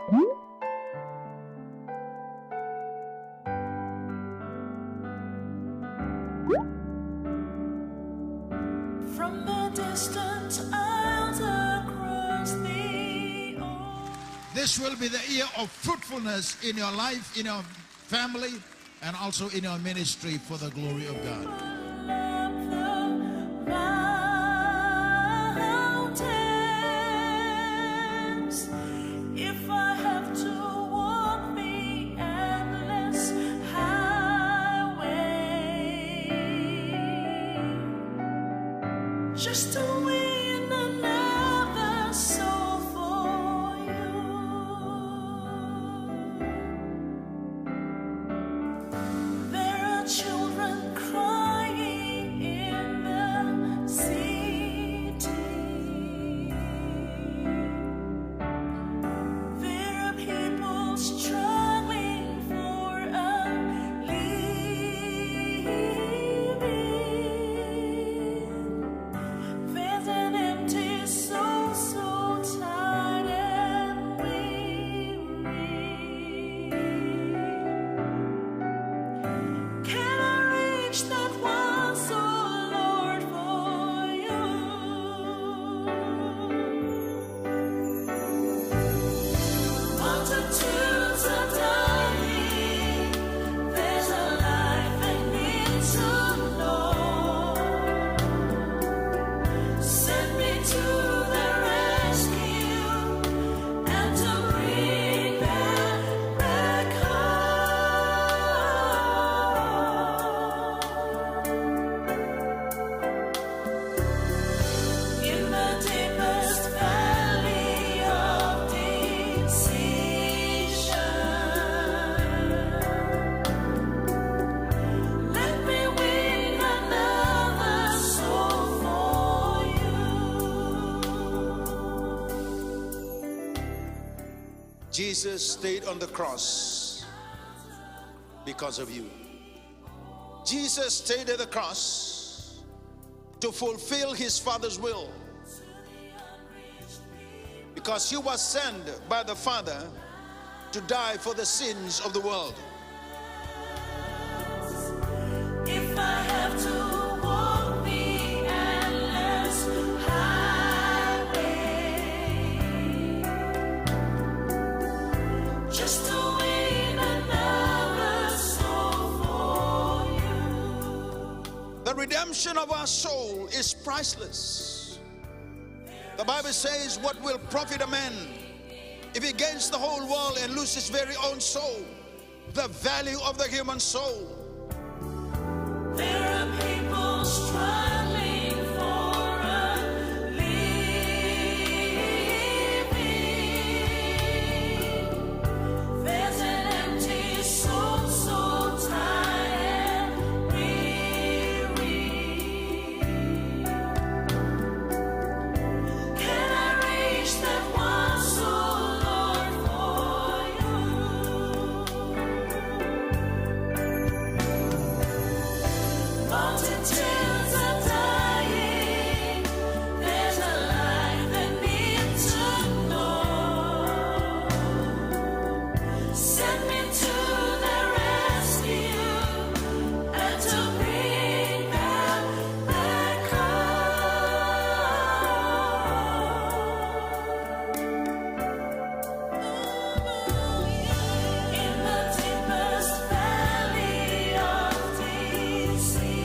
From the distant isles across the ocean. This will be the year of fruitfulness in your life, in your family, and also in your ministry for the glory of God. If I have to walk the endless highway, just to win another soul for you. There are children crying in the city. There are people struggling for a living. There's an empty soul, so tired and weary. Can I reach that one soul, Lord, for you? Multitudes are dying. There's a life they need to know. Send me to their rescue and to bring them back home. In the deepest valley of decision, let me win another soul for you. Jesus stayed on the cross because of you. Jesus stayed at the cross to fulfill his Father's will, because he was sent by the Father to die for the sins of the world. If I have to walk the endless highway, just to win another soul for you. The redemption of our soul is priceless. The Bible says, what will profit a man if he gains the whole world and loses his very own soul? The value of the human soul. There are people struggling for a living. There's an empty soul, so tired and weary. Can I reach that one soul, Lord, for you? Multitudes are dying. There's a life they need to know. Send me to their rescue and to bring them back home. In the deepest valley of decision,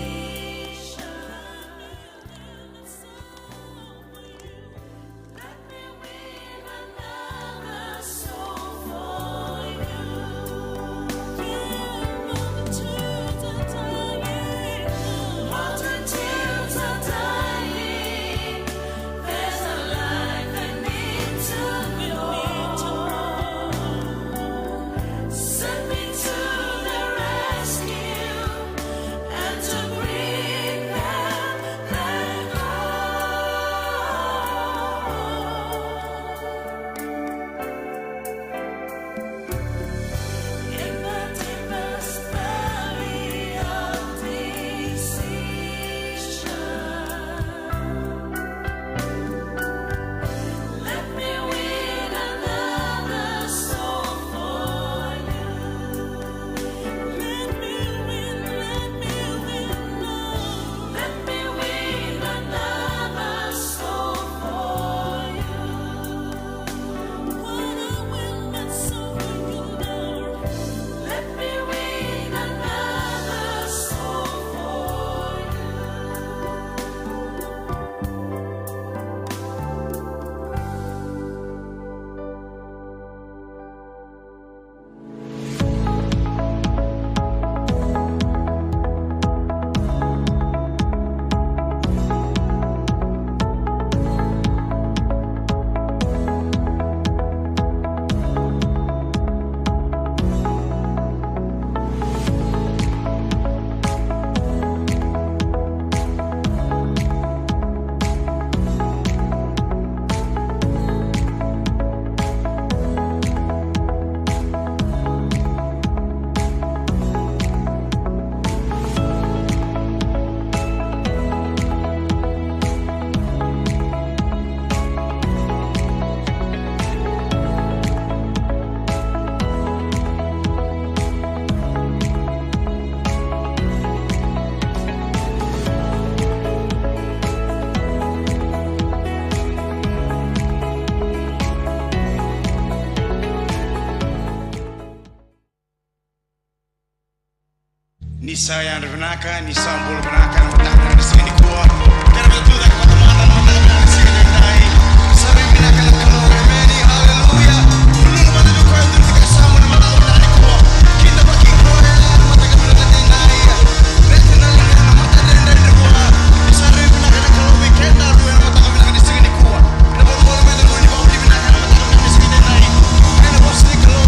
Nisa yang renaka, Nisa bol renaka, mata di sini kuah. Karena betul tak kemana-mana, mata di sini naik. Sampai menakan kalau remedi, haleluya. Dulu mata juga itu tidak sama nama mata di kuah. Kita bagi kuah yang mata kemana naik. Retina lihat mata dari kuah. Sampai menakan kalau weekend lalu yang mata kemana di sini kuah. Dapat bol medan mau dibawa di menakan mata di sini naik. Karena bos ni kalau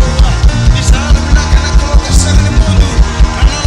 di sana menakan kalau kesan ni mundur. Karena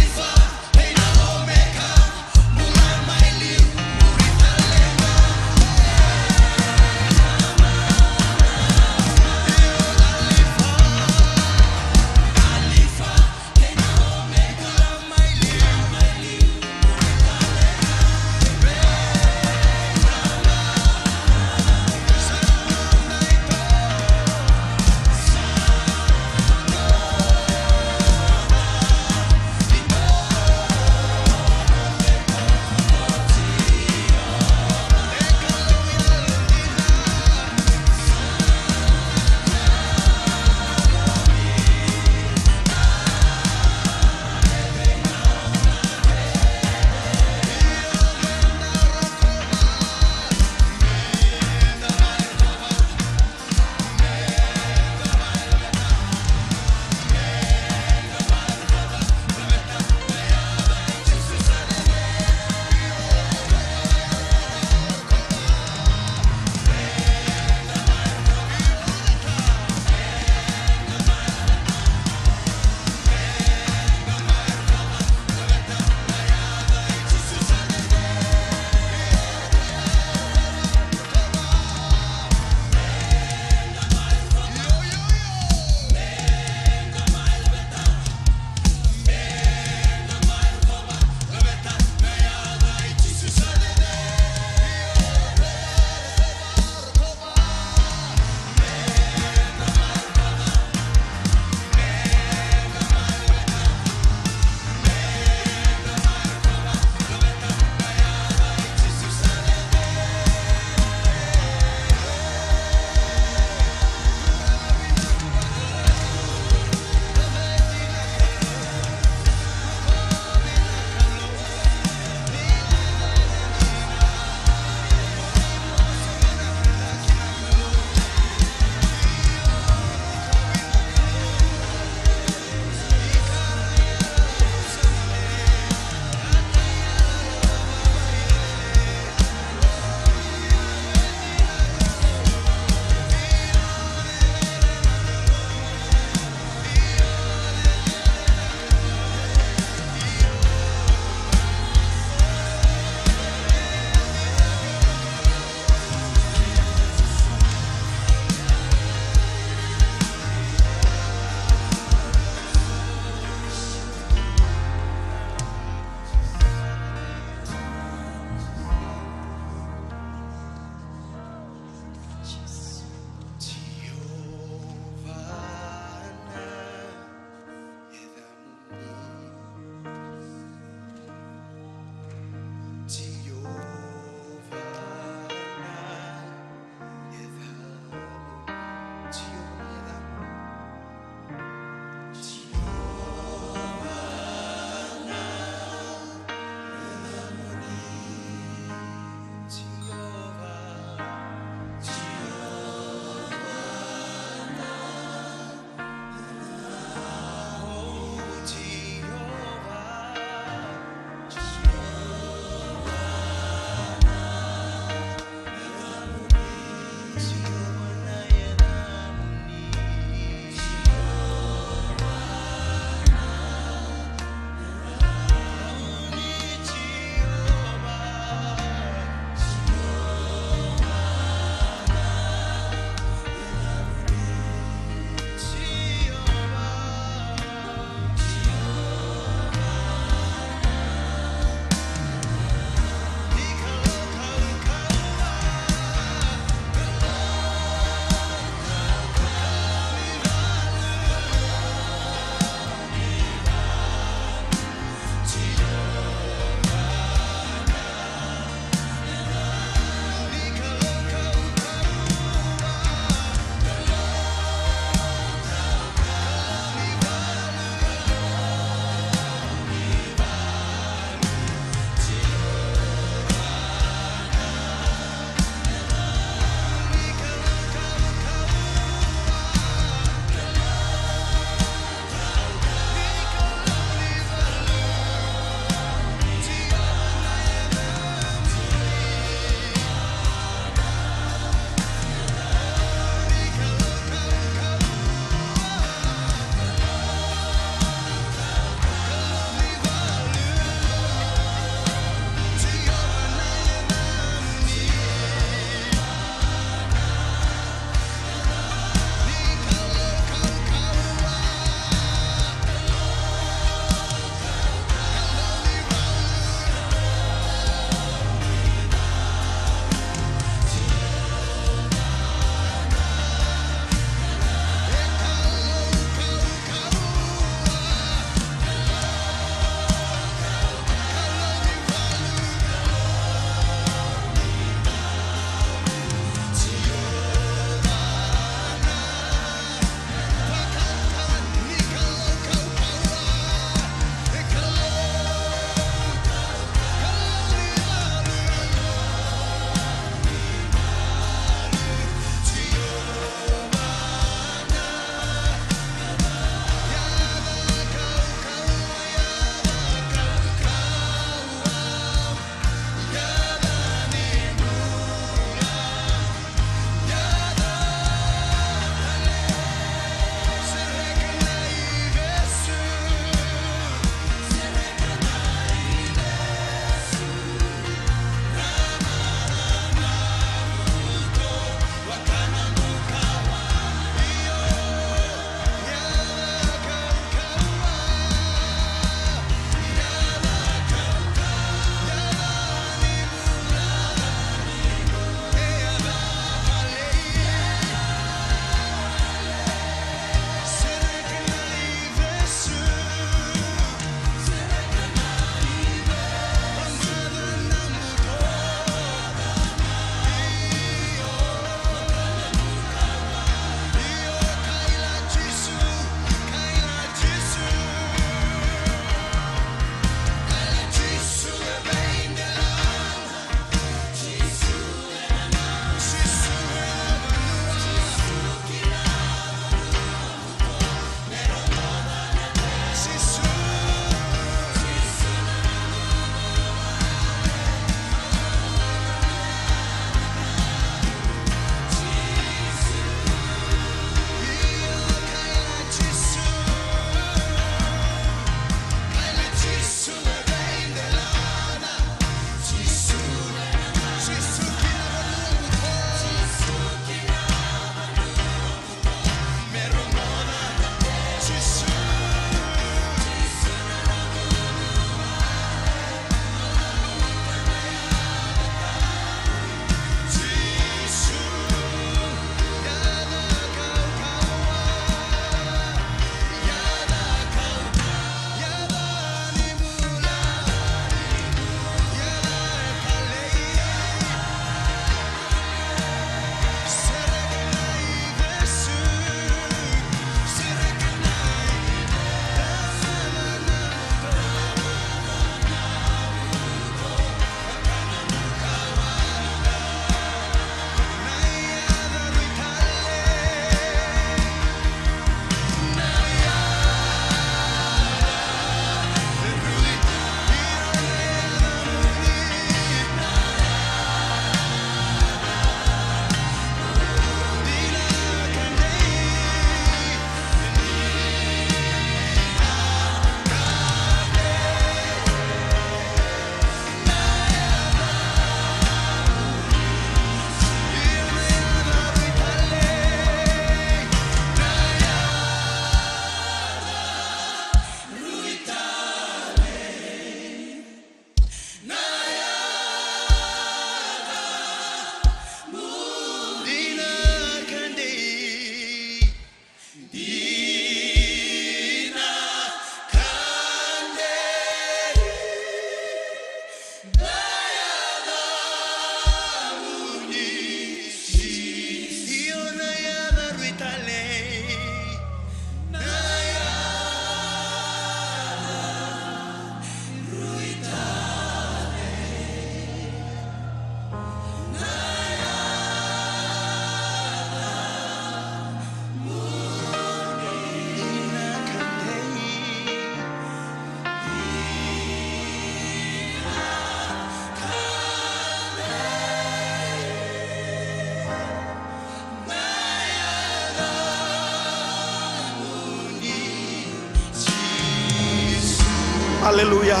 Haleluya.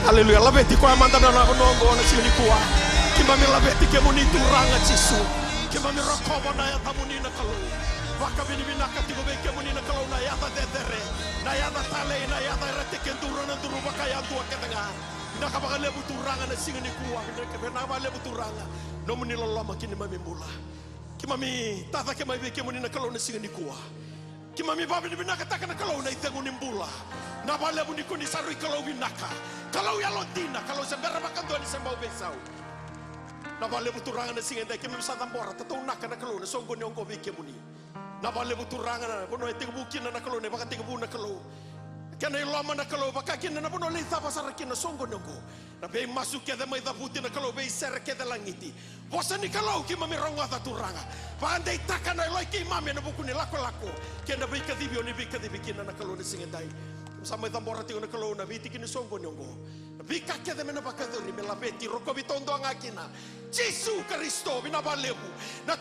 Haleluya. Labeti kwa manda na nongo na sini kuwa. Kimami labeti kemuni turanga Yesu. Kimami rokomo na yata muni na kalu. Waka bini binaka tigo be kemuni na kalu na yata dedere. Na yata tale na yata rete kenduro na duru baka yantu aketanga. Naka baka lebu turanga na sini kuwa. Naka baka lebu turanga. No muni loloma kini mami mula. Kimami tata kemai be kemuni na kalu na sini kuwa. Kimami babi binaka taka na kalau na itengu nimbula. Na bale buni kuni sarui kalau binaka. Kalau ya lontina, kalau sembera makan tuan sembau besau. Na bale buturangan na singa ndai kimami satambora tatau naka na kalau na songgo ni ongko bike muni. Na bale buturangan na bono itengu bukin na kalau ne baka itengu bu na kalau. Kena ilama na kalau baka kina na bono leita pasara kina songgo ni ongko. Na bei masuk ke mai da puti na kalau bei ser ke da langiti. Bosa ni kalau kimami ronga ta turanga. Pandai takana loi kimami na buku ni lako-lako. Kena bei kadibio ni bei kadibi kina na kalau na singa ndai. Sampai tambora tingo na kalau na biti kini songgo nyongo. Bika kede mena bakadori mela beti roko bitondo angakina. Yesu Kristo binabalebu. Na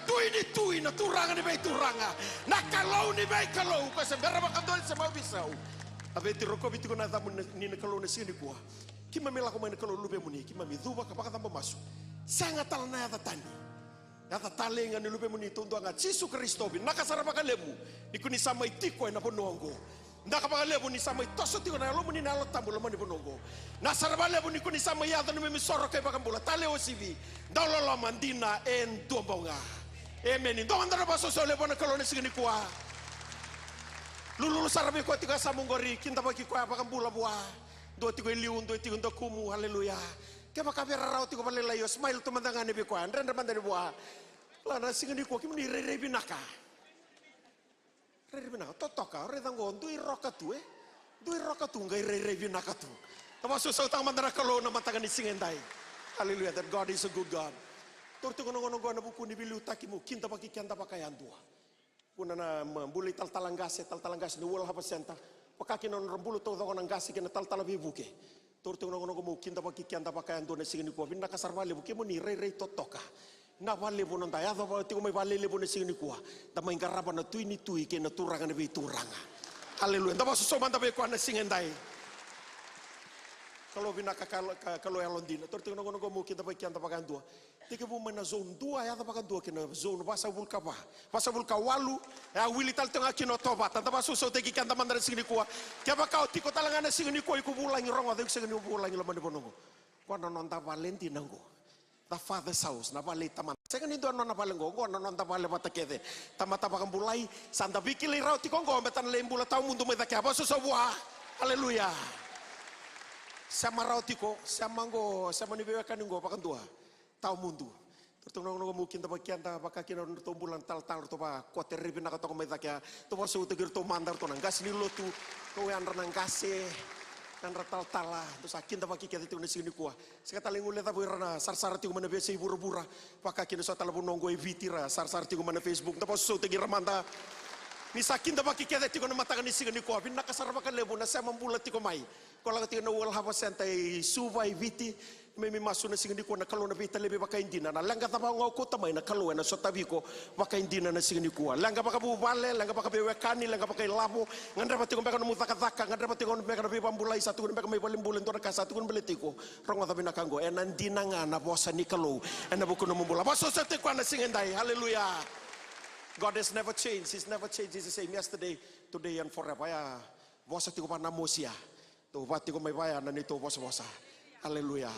tui na turanga ni bei turanga. Na kalau ni bei kalau ko sembera bakadori sama bisau. Abeti roko bitiko na tamu ni na kalau na sini kuah. Kima mela ko main kalau lube muni kima miduba kapaka tambo masu. Sangat talana ya tani. Yata talenga ni lube muni tondo anga Yesu Kristo bin nakasara bakalebu. Ikuni sama itiko na bonongo. Ndakapagalebu ni sama itoso tiko na lomu ni na lotambu lomu ni bonongo. Na sarabalebu ni kuni sama yata ni memisoro kay bakambula tale osivi. Dawlo lo mandina en dobonga. Amen. Ndo andara baso so lebo na kalone sigini kwa. Lulu sarabi ko tika samungori kinta baki kwa bakambula bua. Do tiko liun do tiko ndo kumu haleluya. Ke bakabera raw tiko balela yo smile to mandanga ni bikwa. Ndenda mandani bua. Lana sigini kwa kimni rere binaka. Rere binaka totoka redango dui rokatu dui rokatu ngai rere binaka tu. Tabaso sa utang mandara kalo na matagan ni singendai. Hallelujah, that God is a good God. Torto kono na buku ni bilu takimu kinta paki kanta pakayan dua. Kuna na mbuli taltalangase ni wala hapa senta. Pakaki non rambulu to ko nangasi kena taltala bibuke. Torto kono mo kinta paki kanta pakayan dua na singeni ko binaka sarvale buke mo ni rere totoka. Na vale bono ndaya do ba tiko mai vale le bono singeni ko. Ta mai garaba na tuini tui ke na turanga na be turanga. Hallelujah. Tabaso so manda be ko na singendai. Kalau binaka kalau yang londina, torto kono mo kinta paki kanta pakayan dua. Tika bu mana zone 2 ya tapakan 2 kena zone basa vulka ba. Basa vulka walu ya wili tal tengah kino toba tanta basu so teki kanta mandara singini kuwa. Kaba kau tiko talangana singini kuwa iku bulangi rongo adek singini bulangi lamane bonongo. Kwa nonta Valentina ngo. The father's house na vale taman. Singini do nona valengo ngo nonta vale batakede. Tamata pakan bulai santa bikili rau tiko ngo betan lembula tau mundu meta kaba so buah. Haleluya. Sama rau tiko sama ngo sama ni bewakan ngo pakan 2. Tau mundu. Tertunggu nunggu mungkin tempat kian tak pakai kina untuk bulan tal tu pak kuatir ribin nak atau kemedak ya. Tu baru suatu gerto mandar tu nanggas ni lo tu kau yang renang kasih kan tal lah. Tu sakin tak pakai kita itu nasi ni kuah. Sekarang lengu leta buirana sar tu mana biasa ibu bura pakai kina suatu telepon nonggo evitira sar tu mana Facebook. Tu baru suatu gerto mandar. Ni sakin tak pakai kita itu kena matakan nasi ni kuah. Bina kasar pakai lebu nasi membulat tu mai. Kalau kita nak ulah apa santai subai viti. Memi masuk na singini ko na kalo na bita lebe baka indina na langga tapa ngau ko tamay na kalo na sotabi ko baka indina na singini ko langga baka bubale langga baka bewekani langga baka ilabo ngandra pati ko baka no mutaka-taka ngandra pati ko baka no bambulay satu ko baka may balimbulan to na ka satu ko belitiko rongo tabi na kango en andina nga na bosa ni kalo en nabuko no mumbula baso sa te ko na singindai hallelujah. God has never changed. He's never changed. He's the same yesterday, today and forever. Ya bosa ti ko pa na mosia to pati ko may baya na nito bosa hallelujah.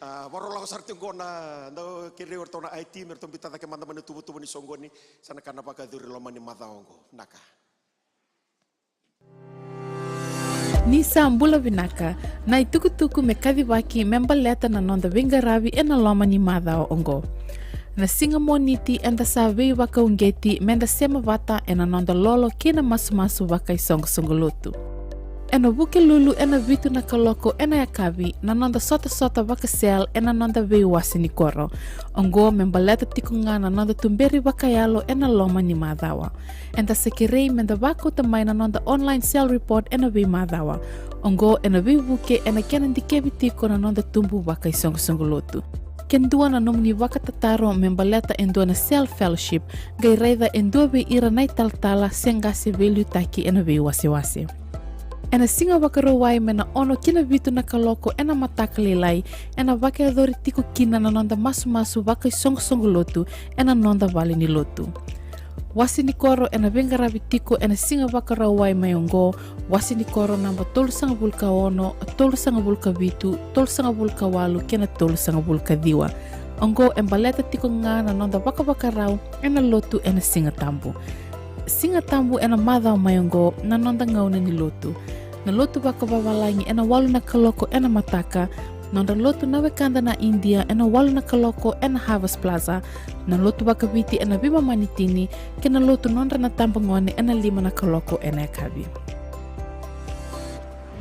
Warola ko sarti ko na kiri orto na IT merto bitata ke manda-manda tubu-tubu ni songgoni sana kana paka duri loma ni mataongo naka. Ni sambula vinaka, na itukutuku me kadhiwaki membaleta na nonda vingaravi e na loma ni madhao ongo. Na singa moniti enda savei waka ungeti menda sema vata e na nonda lolo kina masu waka isongo-songolotu. Ena wuke lulu ena vitu na kaloko ena yakavi na nonda sota waka sel ena nonda vei wasi ni koro. Ongo membaleta tikunga na nonda tumberi waka yalo ena loma ni madhawa. Enda sekirei menda wako tamai na nonda online sale report ena vei madhawa. Ongo ena vei wuke ena kenan dikevi tiko na nonda tumbu waka isongo-songolotu. Kendua na nomni waka tataro membaleta endua na self-fellowship gai reida endua vei ira nai taltala sengase value taki ena vei wasi-wasi. Ena singa wakarawai mena ono kina vitu na kaloko ena matakalilai ena wake adori tiko kina na nonda masu waka isongo-songolotu ena nonda vali ni lotu. Wasi ni koro ena vengaravi tiko ena singa wakarawai mayongo wasi ni koro namba 31 32 38 kena 32 ongo embaleta tiko nga na nonda waka ena lotu ena singa tambu. Singa tambu ena madhao mayongo na nonda ngauna ni lotu. Na lotu waka wawalangi ena walu na kaloko ena mataka. Nonda lotu na wekanda na India ena walu na kaloko ena Harvest Plaza. Na lotu waka viti ena bima manitini kena lotu nonda na tambangone ena 5 na kaloko ena yakabi.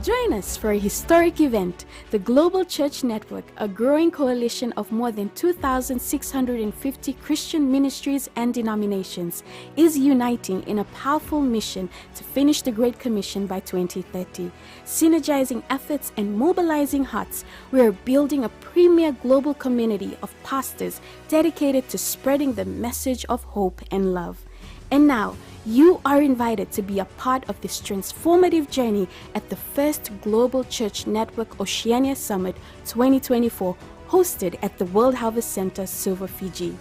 Join us for a historic event. The Global Church Network, a growing coalition of more than 2,650 Christian ministries and denominations, is uniting in a powerful mission to finish the Great Commission by 2030. Synergizing efforts and mobilizing hearts, we are building a premier global community of pastors dedicated to spreading the message of hope and love. And now, you are invited to be a part of this transformative journey at the first Global Church Network Oceania Summit 2024, hosted at the World Harvest Center, Silver, Fiji.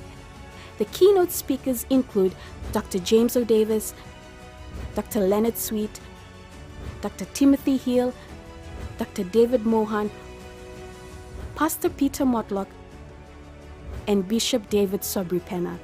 The keynote speakers include Dr. James O. Davis, Dr. Leonard Sweet, Dr. Timothy Hill, Dr. David Mohan, Pastor Peter Motlock, and Bishop David Sobripena.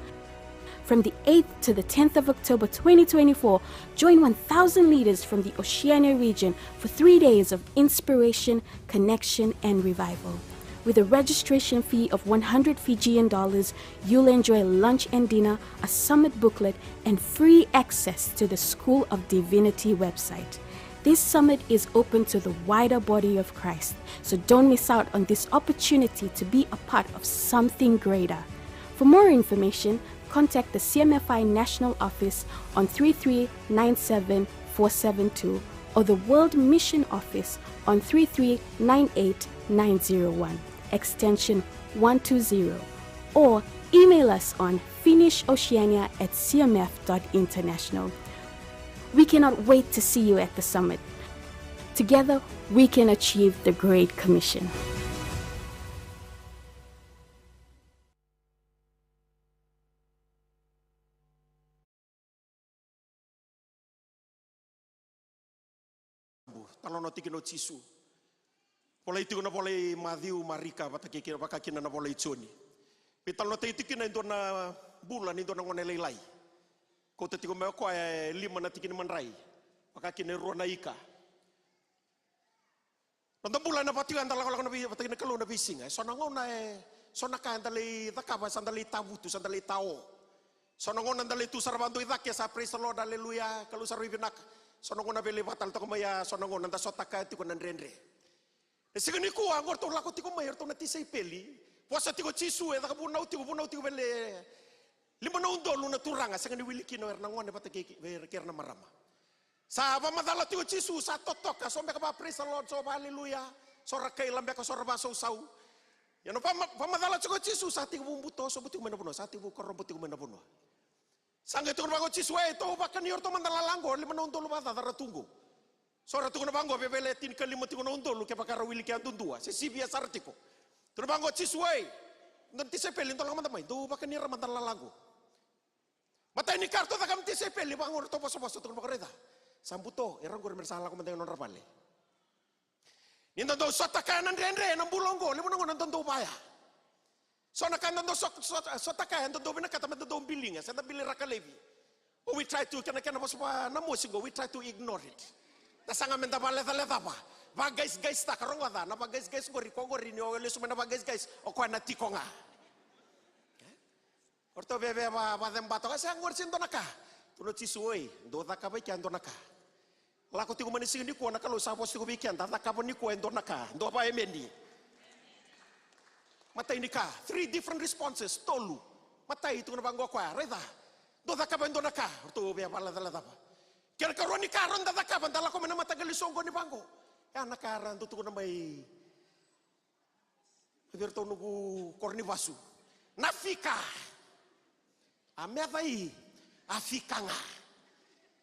From the 8th to the 10th of October 2024, join 1,000 leaders from the Oceania region for 3 days of inspiration, connection, and revival. With a registration fee of 100 Fijian dollars, you'll enjoy lunch and dinner, a summit booklet, and free access to the School of Divinity website. This summit is open to the wider body of Christ, so don't miss out on this opportunity to be a part of something greater. For more information, contact the CMFI National Office on 3397472 or the World Mission Office on 3398901, extension 120, or email us on finishoceania@cmf.international. We cannot wait to see you at the summit. Together, we can achieve the Great Commission. Talono tikino Jisu. Pola itu na pola Matthew Marika baka kina na pola Joni. Pitalo te tikina indona bulan indona ngone lelai. Ko te tiko me ko 5 na tikina manrai. Baka kina rona ika. Nonton bulan na pati andala ko na bi pati na kalo na bisinga. Sona ngona sona ka andali takaba sandali tabutu sandali tao. Sona ngona andali tu sarbantu idak ya sa praise the Lord haleluya kalu sarwibinak. Sonongon na beli batal to kumaya sonongon nanda sotaka ti kunan renre. Sigani ko angor to lako ti kumaya to nati say peli. Puasa ti ko Jisu e bunaw ti bele. Lima na undol na turanga sigani wiliki no ernangon ne patake ker na marama. Sa pamadala ti ko Jisu sa totok ka sombe ka praise the Lord so hallelujah. So rakay lambe ka so rabaso saw. Yano pamadala ti ko Jisu sa ti bumbuto so buti menabuno sa ti ko robuti menabuno. Sangga itu bango Jisu itu bahkan yorto mandala langgo lima nonton lu bata tunggu. Sora tu bango bebele tin kelima tu nonton lu ke pakar wili ke antundua. Sesi biasa artiko. Tu bango Jisu nanti sepeli untuk lama teman itu bahkan ni mandala langgo. Mata ini kartu tak kamti sepeli bango to poso-poso tu bango reda. Sambuto erang gor bersalah ko mantengan nonton pale. Ni nonton sota kanan rendre nang bulonggo lima nonton tu upaya. So nakandando sotaka ando do binakata do bilinga sa nabili rakalevi. We try to kana pa namosingo we try to ignore it. Nasanga menta baleta pa. Va guys ta karonga da. Na va guys gori kongori ni o lesu mena va guys o kwa na tikonga. Orto bebe ba dembato ka sang ngor sinto naka. Tuno cisuoi do ta ka ba kyanto naka. Lako tiku mani sing ni ko naka lo sa pos tiku bikian ta ka ni ko endo naka. Do ba emendi. Mata ini ka 3 different responses tolu. Mata itu na bango kwa reda. Do ta ka ba endo naka. Orto bebe ba la pa. Kira karoni karon da ka ba dala ko mena mata gali songo ni bango. Ya nakaran tutu na may Berto nugu korni wasu. Nafika. Amethai afikanga.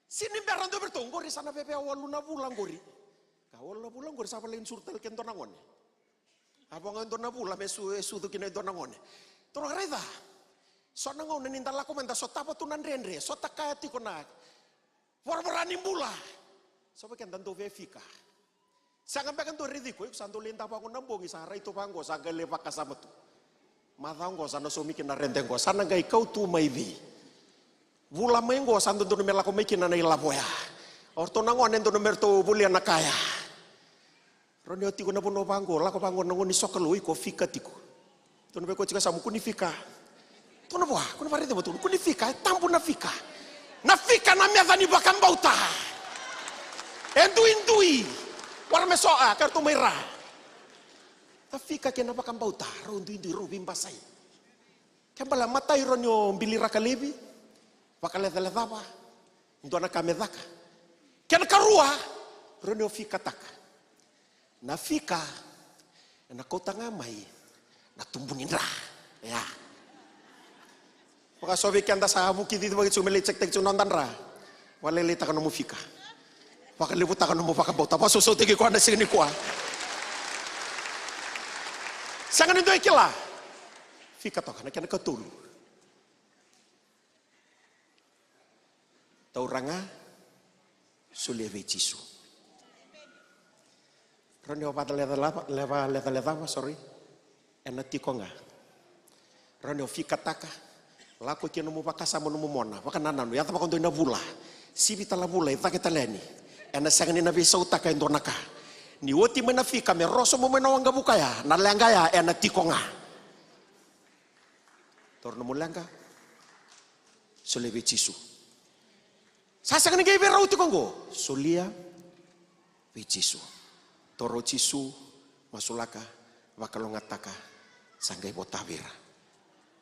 Sini berando bertonggori sana pepe awaluna bulang gori. Kawaluna bulang gori sapa lain surtel kento nangone. Abang ento na bula mesu tu kina ento nangone. Toro reda. So nangone ninta lako menta so tapa tunan rendre, so takati konak. Warbarani bula. So pekan tanto vefika. Sangan pekan to ridiko, santo linta pa ko nambongi sa raito pango sa gale pa kasama tu. Matanggo sana sumikin na rentengo sana gai kau tu maivi. Vula mengo santo tu numela ko mikin na ilaboya. Orto nangon ento numer to bulia na kaya. Roni oti ko na puno pango, lako pango nangoni sokalui ko fika tiko. Tu numbe ko chika samu kunifika. Tu na boa, kuna parete betul kunifika, tampu na fika. Na fika na mia ni bakam bauta. Endui. Warme soa kartu merah. Tafika kena bakam bauta rondu indu rubim basai. Kembala matai ronyo bilira kalebi. Bakale daladaba. Ndona kamedaka. Kena karua ronyo fika taka. Na fika na kota ngamai na tumbungin ra. Ya. Maka sobi kanda sa buki dito bagit sumeli cek nonton ra. Walele taka no fika. Baka libutan mo baka bauta pa susutigi ko na sini ko. Sangan ito ikila. Fika to kana kana katulu. Tauranga suleve Jisu. Roni opat leva sorry. Enati konga. Roni fika taka. Lako kino mo baka sama no mona. Baka nananu yata baka ndo na bula. Sibi tala bula ita kita leni. Ena sangan ina visa utaka endo naka. Ni woti menafika me roso mo menawanga bukaya na langaya ena tikonga. Torno mulanga. Soleve Jisu. Sasangan ngai vera uti kongo. Solia ve Jisu. Toro Jisu masulaka wakalongataka sangai botavira.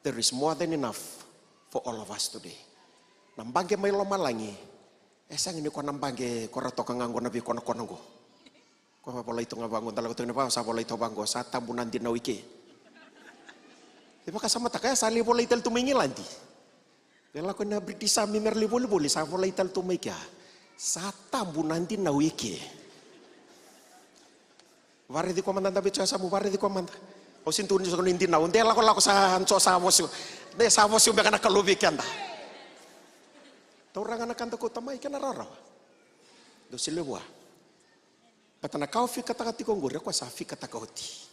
There is more than enough for all of us today. Nambangge may lomalangi. Esang ini ko nambangge ko rato kangango nabi ko nakonongo. Ko pa pala ito nga bangon talaga ito pa sa pala ito bango sa tambunan din na wiki. Di ba kasama ta kaya sa libo ital tumingil anti. Kaya ko na British sa mimer libo sa pala ital tumikya sa tambunan din na wiki. Wari di ko man nanda bicara sa mo wari di ko man. O sintunin sa kunin din na unde lako sa hanso sa vos. De sa vos yung baka nakalubi kanda. Tauranga na kanta ko tamay ka nararawa. Do silewa. Patana kau fika takati kongori ko sa fika takoti.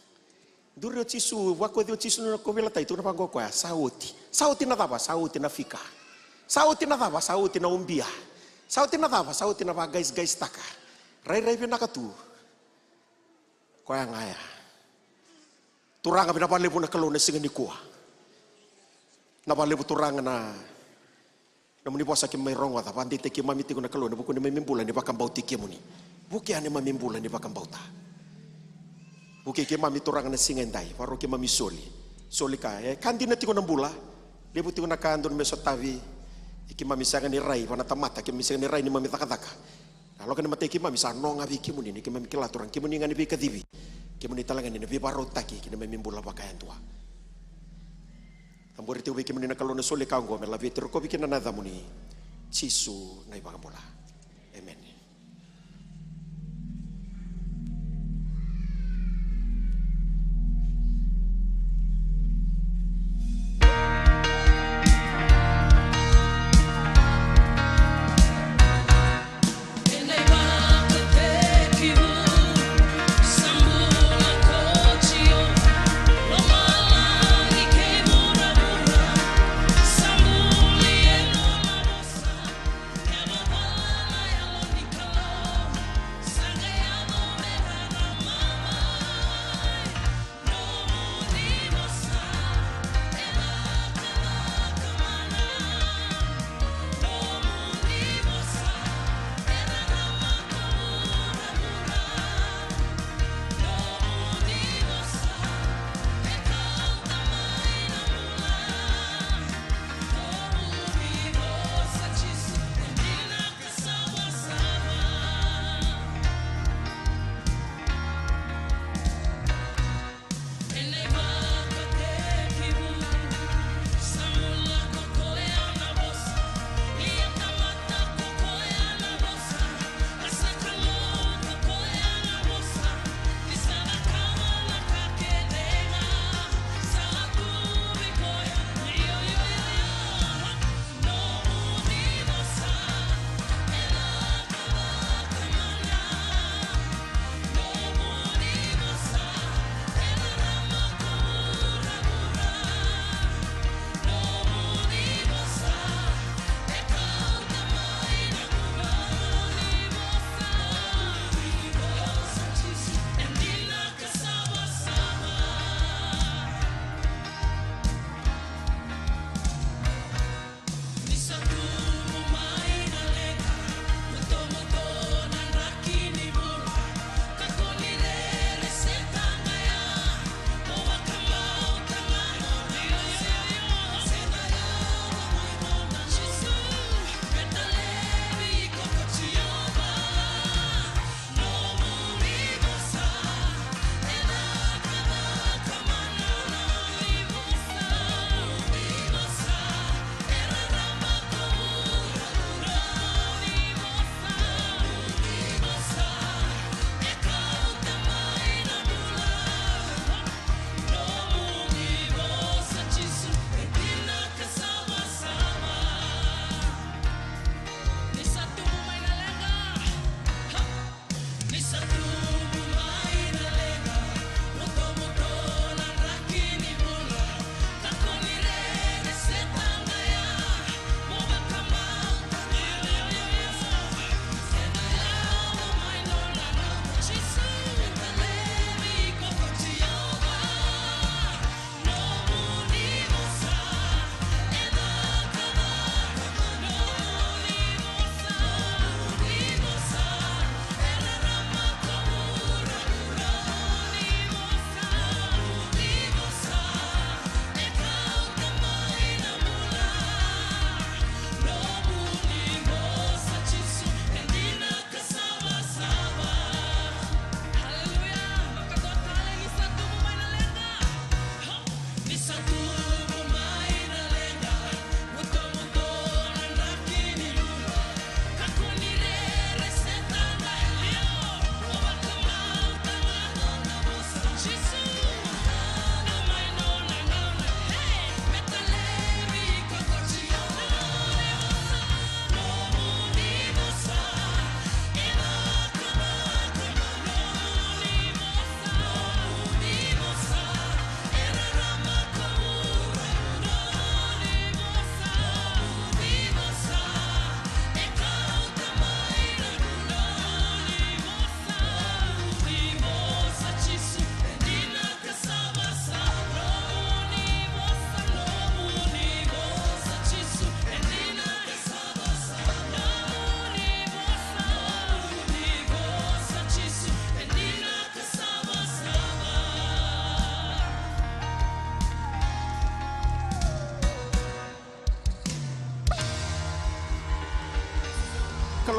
Duro Jisu wako dio Jisu no ko vela tai tu na pango ko sauti. Sauti na taba, sauti na fika. Sauti na taba, sauti na umbia. Sauti na taba, sauti na guys taka. Rai bina katu. Ko yang aya. Turanga bina palebu na kalone singani ko. Na palebu turanga na namun ibu sakit may rongo ta pandi teki mami tiku na kalona buku ni mamimbulan di bakam bauti kimuni buki ane mamimbulan di bakam bauta buki ke mami torang na singendai paro ke mami soli ka kandi na tiku na bula lebu tiku na kando na mesotavi iki mami sangan ni rai wana tamata ke misangan ni rai ni mami takataka kalau kena mate ki mami sa no ngabi kimuni ni ke mami kilaturan kimuni ngani bi kadivi kimuni talangan ni bi paro taki kina mamimbula bakayan tua. Ambori tu bikin menina kalau nasole kanggo mela vitir ko bikin nada muni Jisu na ibagambola. Amen.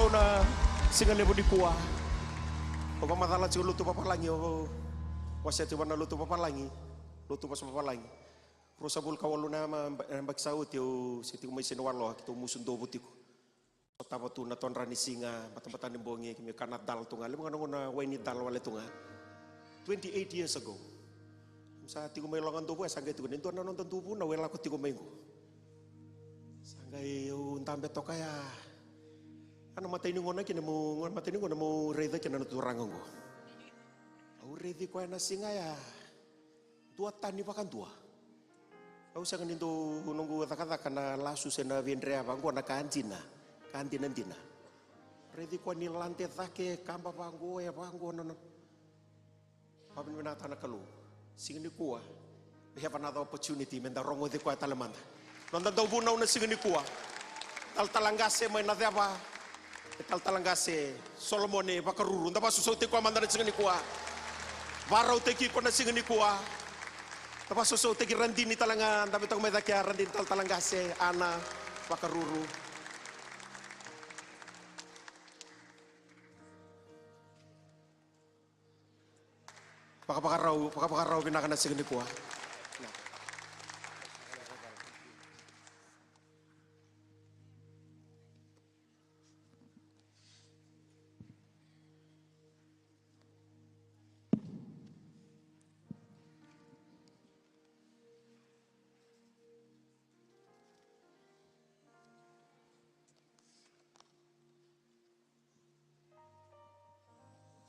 na singa nebo di kuah. Opa matala ciu lutu papalangi o wasia ciu na lutu papalangi. Lutu pas papalangi. Rosa bul kawalu na mbak saut yo siti kumai sinwalo kitu musun do butiku. Tapa tu na ton rani singa batang-batang bongi kimi kanat dal tunga. Limu ngana waini dal wale tunga. 28 years ago. Sa tigo may longan tubo sangay tigo nito na nonton tubo na wala ko tigo may ko. Sangay untambe to kaya. Ano matay ni ngona kina mo matay ni ngona mo reda kina naturangan ko. Au redi ko na singa ya. Tua tani pa kan tua. Au sa kanito nunggu kata na lasu sena vendrea pa ko na kantina. Kantina. Redi ko ni lante take kamba pa ko ya pa ko na. Pabin binata na kalu. Singini kuah. We have another opportunity menda rongo de kuah talamanda. Nonda daw bunaw na singini kuah. Taltalangase may nadaba. Taltalangase Solomone pakaruru. Nda pa susote kuah manda na singini kuah. Varaw teki ko na singini kuah. Nda pa susote ki randini talangan. Nda bitong may dakya randin taltalangase ana pakaruru. Pakapakaraw pinakan na singini kuah.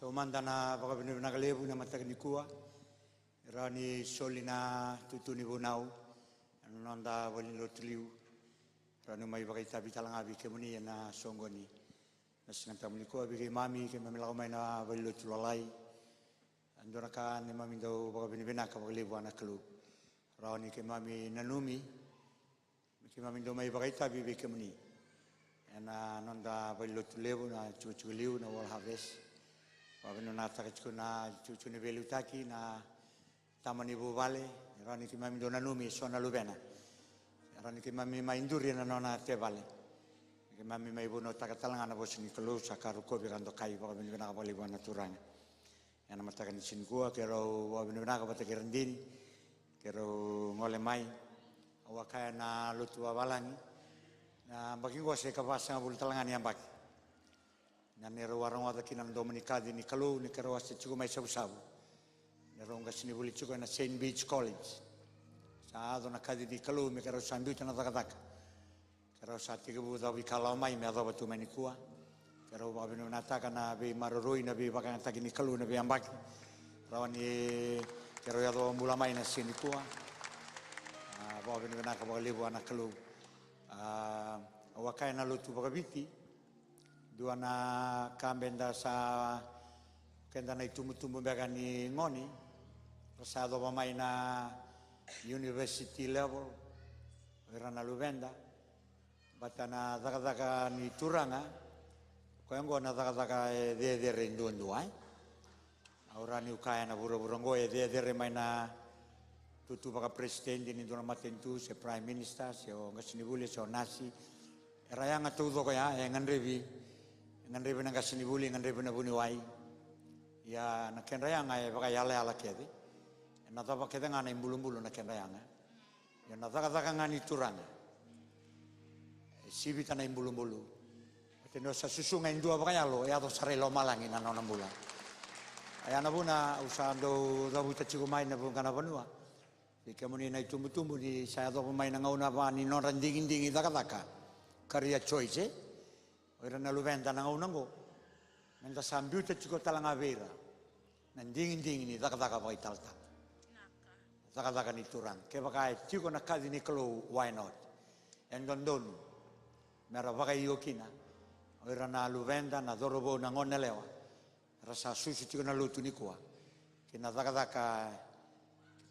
Tomanda na baka binakalebu na matag ni kuwa. Rani soli na tutuni bunau. Ano nanda walin lotliu. Rani may baka itabi talang abi kemuni na songoni. Nasinang tamu ni kuwa bigay mami kay mamilako may na walin lotlulalay. Ando na ka ni mami daw baka binibinaka bakalibu anak kalu. Rani kay mami nanumi. Kay mami daw may baka itabi bigay kemuni. Na nanda walin lotlebu na chuchuliu na wal harvest. Wabeno na takich ko na chuchu ni belu taki na taman ibu vale rani ki mami dona numi so na lubena rani ki mami mainduri na nona te vale ki mami mai bono takatalanga na bosni kelu sakaru ko birando kai wabeno na vale bona turanga yana matakan sin gua kero wabeno na ka batakirandini kero ngole mai awakaya na lutu walangi na bagi gua se kabasa bul talangani ambaki na nero warang wata kinan Dominicadi ni kalu ni kero wasa chuko may sabu-sabu. Nero nga sinibuli chuko na St. Beach College. Sa ado na kadi di kalu mi kero sanduita na takataka. Kero sa tigabu daw ikalaw may ado ba tumay ni kuwa. Kero ba binunataka na bi marurui na bi bakang taki ni kalu na bi ambaki. Rawan ni kero yado mulamay na sini kuwa. Ba binunaka ba libu anak kalu. Awakay na lutu bakabiti. Dua na kambenda sa kenda na itumu-tumu baga ni ngoni pasado pamay na university level era na lubenda bata na daga ni turanga koyango na daga de rendu ai ora ni ukaya na buro-buro ngoe de may na tutu baga presidente ni dona matentu se prime minister se o ngasnibuli se nasi era yang atudo ko ya nganrebi nganrebi na kasinibuli nganrebi na buniwai ya na kenrayanga e baka yala yala kedi na taba kedi ngana imbulu-mbulu na kenrayanga ya na taka ngani turanga sibita na imbulu-mbulu teno sa susunga indua baka yalo ya to sarelo malangi na nona mbula aya na buna usando dabu tachigumay na bungana banua di kemuni na itumbu-tumbu di saya to pemain na ngauna pa ni non randingin-dingi taka karya choice ora na luvenda na ngaunango menda sambiuta chiko talanga vera nandingin ni taka baitalta taka ni turang ke bakai chiko na kadi ni kalo why not and don mera bakai yokina ora na luvenda na dorobo na ngonelewa rasa susu chiko na lutu ni kuwa kina taka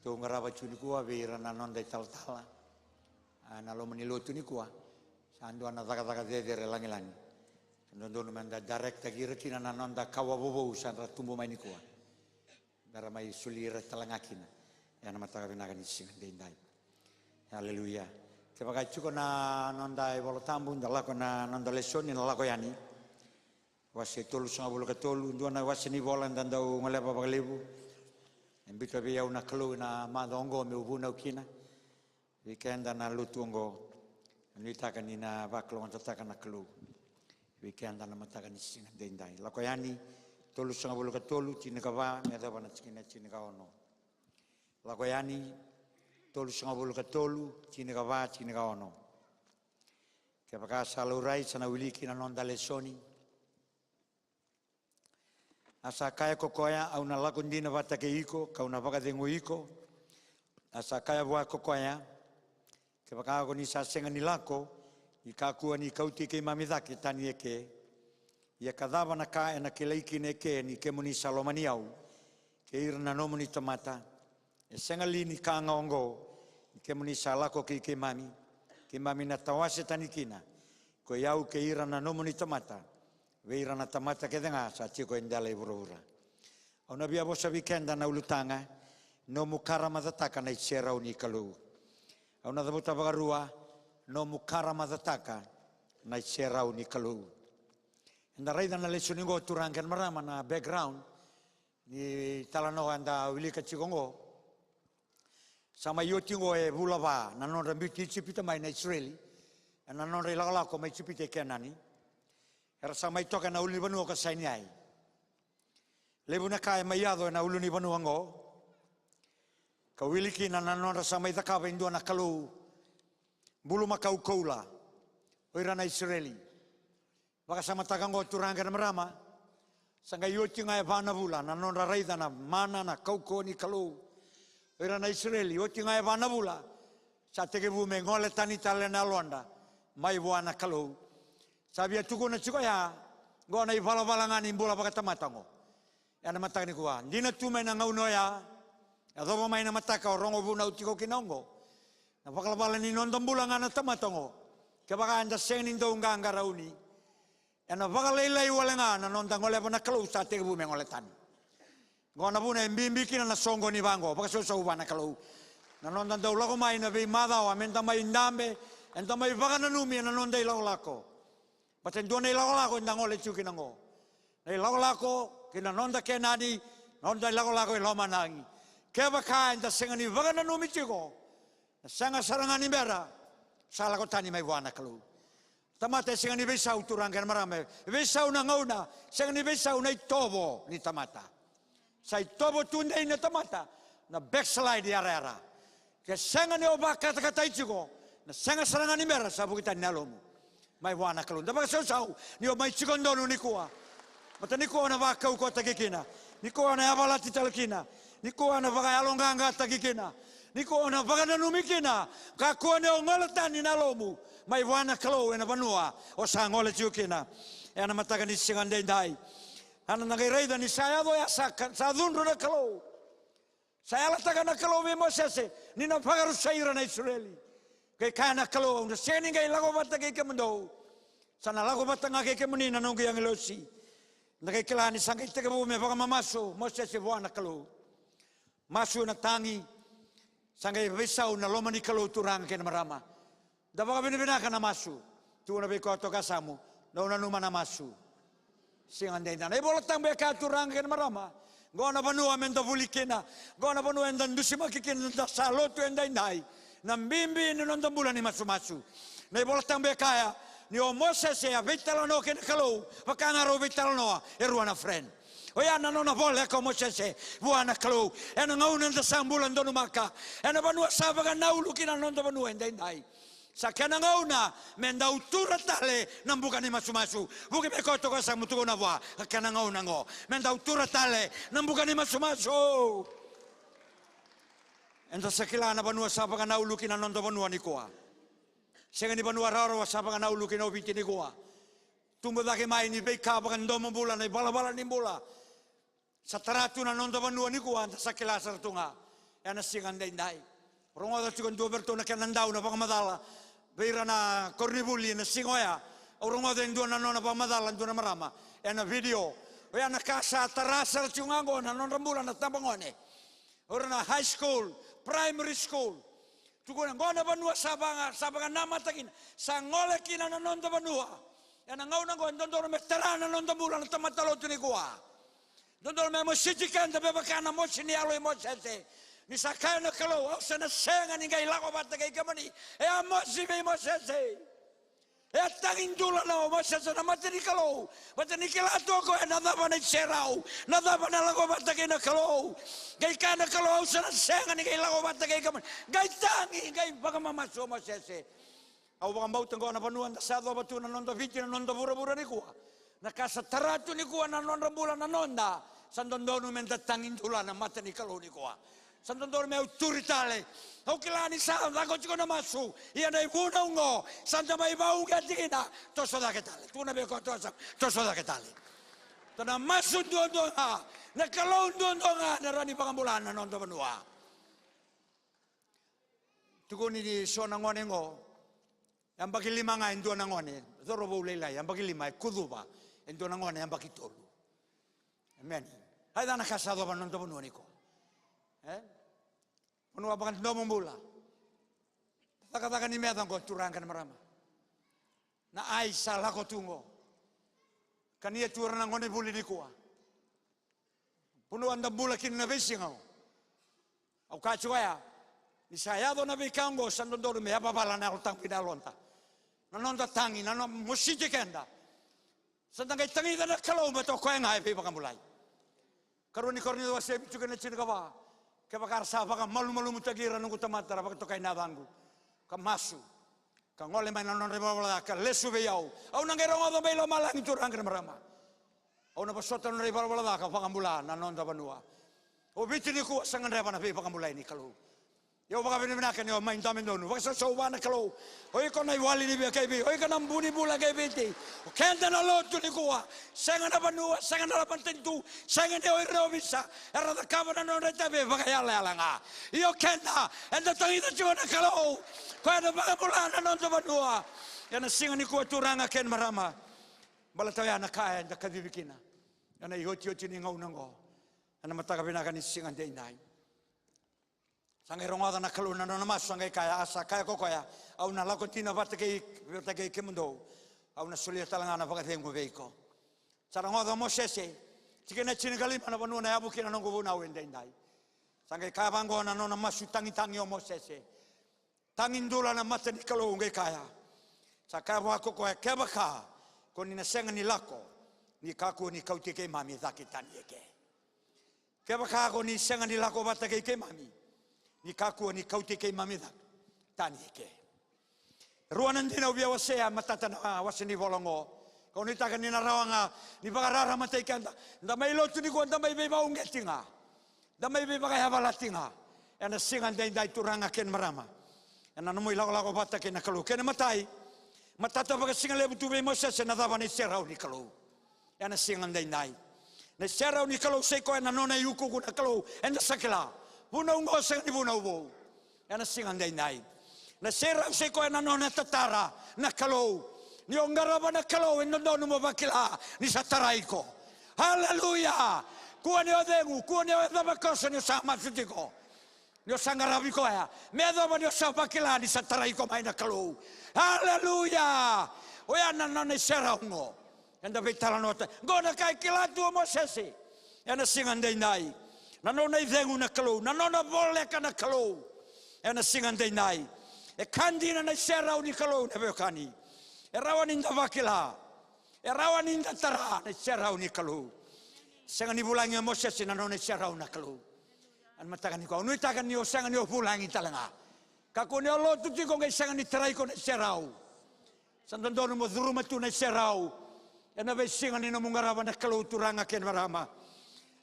to ngaraba chuni kuwa vera na non dai taltala na lo mani lutu ni kuwa sando na taka de langilangi Nondono manda direct tagir kina na nonda kawabobo sandra tumbo mai nikua. Dara mai sulir talangakina. Ya nama taga binaga ni singa dindai. Haleluya. Terima kasih na nonda evolo tambu ndala ko na nonda lesson ni nala ko yani. wasi tolu sanga bulu katolu duana wasi ni volan dan dau ngalepa bagalibu embito be yauna kelu na madongo me ubuna ukina weekend na lutungo ni takani na baklo ngataka na kelu weekend na mataka ni singa dendai lakoyani tolu sanga bulu katolu cinikawa me ada bana cinikaono lakoyani tolu sanga bulu katolu cinikaono kepaka salurai sana wiliki na nonda lesoni asa kaya kokoya au na lakundina vatake iko kauna vaka dengo iko asa kaya bua kokoya kepaka ko ni sasenga ni lako ikakua ni kauti ke mamidake tani eke ia kadava na ka ena keleiki neke ni kemuni salomani au ke irna nomuni tamata e sengali ni kanga ongo kemuni salako ke mami na tawase tanikina ko yau ke irana nomuni tamata we irana tamata ke denga sa chiko endale burura ona bia bosa weekend na ulutanga no mukara madataka na isera uni kalu ona dabuta bagarua no mukara madataka na isera uni kalu enda raida na lesuningo turangan marama na background ni talano anda wilika chigongo sama yotingo e bulava na non rambiti chipita mai na Israeli na non relala ko mai chipita kenani era sama itoka na ulni banu ka sainiai lebuna kai mai yado na ulni banu ngo ka wiliki na non sama itaka ba indu na kalu bulu makau koula oira na Israeli baka sama tagango turanga na marama sanga yotinga e bana bula na non raida na mana na kauko ni kalu era na Israeli o tinga e vana bula sa te ke vume ngole tani tale na londa mai buana kalau sabia tuku na chiko ya ngona i vala vala ngani bula baka tamatango ya na mataka ni kuwa dina tume na ngauno ya adobo mai na mataka orongo buna utiko kinongo na bakala bala ni nondam bula ngana tamatango ke baka anda sengni ndo nganga rauni ya na bakala ilai walenga na nondang ngole bana kalau sa te ke vume ngole tani ngona buna mbimbi kina na songo ni bango baka so bana kalau na nonda do lago mai na be mada wa menta mai ndambe enta mai baka na numi na nonda ilago lako paten do nei lago lako ndang ole chu kina ngo nei lago lako kina nonda kenani nonda ilago lako lo manangi ke baka enta sengani baka na numi chiko sanga sarangani bera sala ko tani mai wana kalau tamata sengani besa uturangan marame besa una ngauna sengani besa una tobo ni tamata sai tobo tunde ina tamata na backslide di area ke senga ne oba kata kata ichigo na senga saranga ni mera sabu kita nalomu mai wana kalun da baka sau ni o mai chikondo ni kuwa mata ni kuwa na baka uko takikina ni kuwa na abala titalkina ni kuwa na baka alonganga takikina ni kuwa na baka na numikina ka kuwa ne ongolata ni nalomu mai wana kalo na banua o sangole chukina ana mataka ni singande ndai ana nagiraida ni saya do ya sa dunro na kalau saya lataka na kalau me Moses ni na pagaru saira na Israeli ke kana kalau na seni ngai lago bata ke kemendo sana lago bata ngake kemuni na nongo yang losi na ke kala ni sangai te ke me paga mamaso Moses se voana kalau masu na tangi sangai besau na loma ni kalau turang ke marama da baga bina kana masu tu na be ko to kasamu na numa na masu singan denda na bola tambe ka turang ken marama gona banua mendo bulikena gona banua endan dusima kikin da saloto endai nai na mbimbi ni nonda bulan ni masu na bola tambe kaya ni o Moses e avitalo no ken kalau pakanga ro vitalo no e ruana friend o ya na nona bola ko Moses e buana kalau e na ngauna da sambulan donu maka e na banua sabaga naulu kina nonda banua endai nai sakana ngauna menda utura tale nambuka ni masu buki me koto ka samutu na wa kana ngauna ngo menda utura tale nambuka ni masu enda sakila na banua sabaga na uluki na nondo banua ni koa senga ni banua raro sabaga na uluki na obiti ni koa tumbo dake mai ni beka baga ndomo bula na bala ni bula sataratu na nondo banua ni koa sakila sartunga ena singande ndai rongo da tukon do berto na kanandau na pagamadala beira na kornibuli na singoya rongo da ndu na nona pagamadala ndu na marama ena video o na kasa tarasa tungango na non rambula na tambangone ora na high school primary school tukona ngona banua sabanga nama takin sangole kina na non da banua Ena ngau na ko ndondor me terana non tambula na tamatalo tuni kuwa. Ndondor me mo sitikan te beba kana mo sini alo mo sese. Ni sakana kalo au sana senga ni ngai lako bata kai kamani. E amo sibe mo sese. E tangin dula na mo sese na materi kalo. Bata ni kila to ko na daba na serau. Na daba na lako bata kai na kalo. Gai kana kalo au sana senga ni ngai lako bata kai kamani. Gai tangi ngai baka mamaso mo sese. Au baka mau tengok na panuan ta sado batu na nonda viti na nonda bura-bura ni kuwa. Na kasa taratu ni kuwa na nonda bula na nonda. Sandondonu men datangin dula na mata ni kalau ni kuwa. Sandondonu me autoritale. Au kilani sa da ko chiko na masu. Ia na ibuna ungo. Santa mai bau gatina. Toso da ketale. Tu na be ko toso da ketale. Tana masu ndonga. Na kalau ndonga na rani pangambulan na nonda banua. Tukuni di sona ngone ngo. Yang bagi lima nga endo nangone, zoro bolehlah. Yang bagi lima kuduba endo nangone yang bagi tolu. Amen. Hai dana kasado banon to bononi ko. Menua bakan ndo mula. Kata-kata ni medan ko turangkan marama. Na ai salah ko tungo. Kania turang nangone buli ni ko. Puno anda bula kin na besi ngau. Au kacuaya. Ni saya do na bikango sandondoro me ababala na utang pinalonta. Nanonda tangi, nanon musiji kenda. Sandang kay tangi na kalau beto ko yang hai pa kamulay. Karuni korni do se bitu kana chin kawa. Ke bakar sa baka malu-malu mutagira nung utamatara baka to kay nadangu. Kamasu. Kangole man nanon ribawala ka lesu beyau. Au nangero ngodo belo malang turang kana marama. Au na pasota non ribawala ka pakamula nanonda banua. O bitu ni ko sangan reba na pa kamulay ni kalau. Yo baka binibinakan yo main tamin dono. Baka sa na kalau. Oi ko na iwali ni biya kaibi. Oi ka nang buni bula kaibi ti. O kenda na loto ni kuwa. Sanga na banua, sanga na lapantentu, sanga ni oi robisa. Era da kaba na non retabe baka yala nga. Yo kenda. Enda tangita chua na kalau. Ko na baka bula na non to banua. Yana singa ni kuwa turanga ken marama. Bala tawya na kaya enda kadibikina. Yana ihoti-hoti ni ngau nango. Yana mataka binakan ni singa day nai. Sangai rongoda na kaluna na mas sangai kaya asa kaya ko kaya au na lakotina bata kay kemundo au na sulia talangana baka tengo veiko sarangoda mosese tikena chinigali mana banu na yabu kina nongo buna wende ndai sangai kaya bango na nona masu tangi o mosese tangindula na mata ni kalo ngai kaya sakaya wako ko kebaka ko ni na senga ni lako ni kaku ni kauti ke mami zakitani eke kebaka ko ni senga ni lako bata ke mami ni kaku ni kauti kay mamida tani ke ruanan dina ubia wasea matata na wasini volongo kau ni takan ni narawanga ni bagarara matai kanda nda mai lotu ni ko nda mai be baungetinga nda mai be bagai habalatinga ena singan dai turanga ken marama ena no moi lago bata ken kalu ken matai matata baga singan lebu tu be moses na dava ni serau ni kalu ena singan dai na serau ni kalu se ko ena nona yuku ku na kalu ena sakela Buna ungo sang ni buna ubo. Yana singan day nai. Na serang se ko na nona tatara na kalau. Ni ongaraba na kalau endo no mo bakila ni satarai ko. Haleluya. Kuwa ni odengu, kuwa ni odaba kosa ni sama sutiko. Ni sangarabi ko ya. Medo ba ni sa bakila ni satarai ko mai na kalau. Haleluya. Oya na nona serango. Enda betala nota. Gona kai kilatu mo sesi. Yana singan day nai. Nanona idengu na kalau, nanona bole kana kalau. Ena singan day nai. E kandi na serau ni kalau na bekani. E rawan inda vakila. E rawan inda tara na serau ni kalau. Sengan ni bulangi Moses nanona serau na kalau. An matakan ni ko, nu itakan ni o sengan ni o bulangi talanga. Kako ni Allah tu ko ngai sengan ni tarai ko na serau. Sandandono mo duruma tu na serau. Ena be singan ni no mungaraba na kalau turanga ken marama.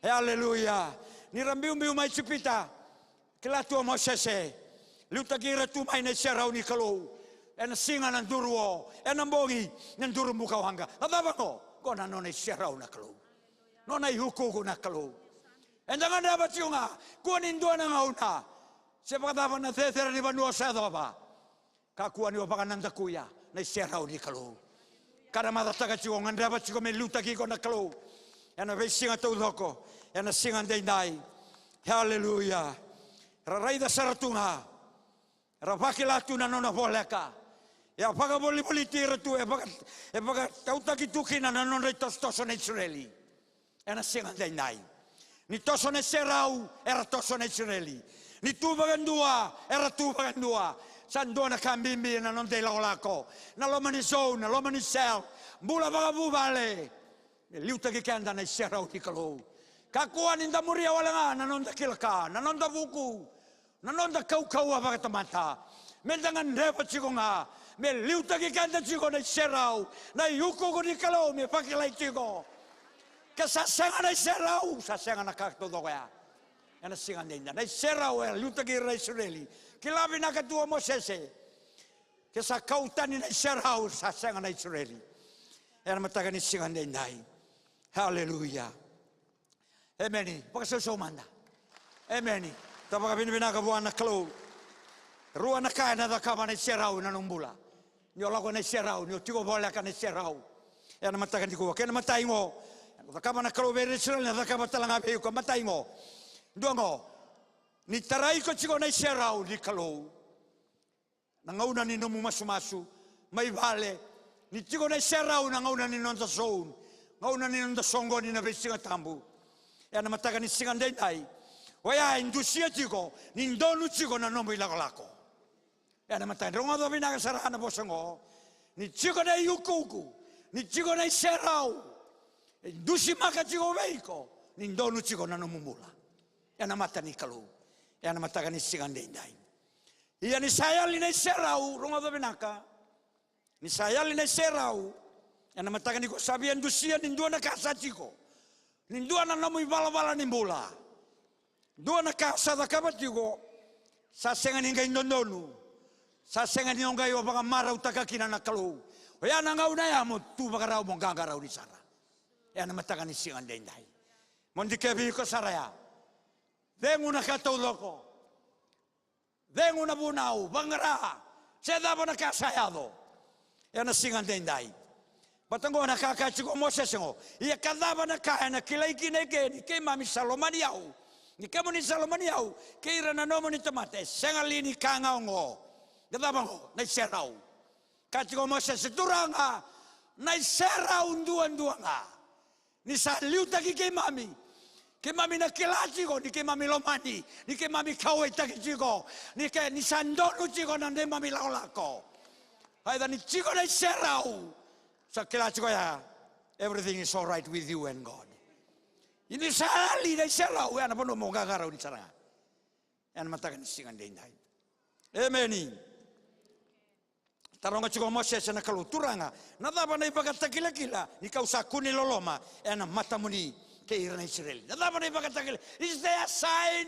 Haleluya. Ni rambiu-mbiu mai cipita. Kila tua Mosese. Luta gira tu mai na serau ni kalau. Ena singa nan duruo. Ena mbongi nan duru muka wanga. Adaba ko. Ko na nona serau na kalau. Nona ihuku ko na kalau. Enda nga dapat siunga. Kuan indua na ngauna. Sepak dapat na tetera ni banua sadoba. Kakuan ni wapakan nanda kuya. Na serau ni kalau. Kada matataga siunga. Dapat siunga me luta giko na kalau. Ena be singa tau doko. Ena singa day nai. Haleluya. Raraida saratunga. Rapakilatu na nona boleka. Ya paga boli tira tu e paga tauta ki tukina na non toso na Israeli. Ena singa dai. Ni toso na serau era toso na Israeli. Ni tu bagandua era tu bagandua. Sandona kambimbi na non dei lako. Na lo mani zone, lo mani sel. Bula baga buvale. Liuta ki kanda na serau ki kalau. Kakuan inda muria wala na non da kilaka, na non da vuku. Na non da kau baga tamata. Mendangan repa chiko nga. Me liuta ki kanda chiko na serau. Na yuko ko ni kalau me pakilai chiko. Kasasenga na serau, sasenga na kakto do kaya. Ena singa ninda. Na serau e liuta ki Israeli. Kilabi na katua Mosese. Kesa kautani na serau, sasenga na Israeli. Ena mataga ni singa ninda. Hallelujah. Amen. Pagkasuso manda. Amen. Tapos binibina ka buwan na kalau. Ruan na kaya na dakama na serau na numbula. Nyo lako na serau, nyo tigo bola ka na serau. Ena mataga ni kuwa. Kena matay mo. Dakama na kalau beri Israel na dakama talang abe ko matay mo. Duango. Ni taray ko chigo na serau di kalau. Nangauna ni nomu masu may vale. Ni chigo na serau nangauna ni non zone. Ngauna ni non songo ni na besinga tambu. Ena mataga ni singa dai. Waya indusia chigo, ni ndonu chigo na nomu ilako. Ena mataga ronga do binaga sarana bosango. Ni chigo na yukuku. Ni chigo na serau. Dusi maka chigo veiko. Ni ndonu chigo na nomu mula. Ena mata ni kalau. Ena mataga ni singa dai. Iya ni saya li na serau ronga do binaka. Ni saya li na serau. Ena mataga ni ko sabi indusia ni ndona kasa chigo. Ni ndona nomu ibala ni mula. Dua na kasa da kabatigo sa senga ninga indondonu sa senga ni onga yo baka mara utaka kina na kalau ya na ngau na ya mo tu baka rau mo ganga rau di sara ya na mataka ni singa dendai mondi kebi ko saraya vengu na katau loko vengu na bunau bangara se dava na kasa yado ya na singa dendai batango na kaka chigo Moses ngo ia kadava na kaya na kilai kine ke ni ke mami Salomon yau. Ni kamu ni Salomon yau, kira na nomo ni tomate, sengali ni kangau ngo, gadabango, na serau. Kachiko Moses turanga, na serau nduan nga. Ni sa liuta ki ke mami na kilachiko, ni ke mami lomani, ni ke mami kawe takичiko, ni sa ndonu chiko na ne mami laolako. Haida ni chiko na serau, sa kilachiko ya, everything is all right with you and God. Ini sali dai serau ya na pono mo gagarau di saranga. Yan matakan singan dai dai. Amen. Taronga chiko Moses na kalau turanga. Na daba na ibagata kila ni kausakuni loloma ena matamuni ke irna Israel. Na daba na ibagata kila. Is there a sign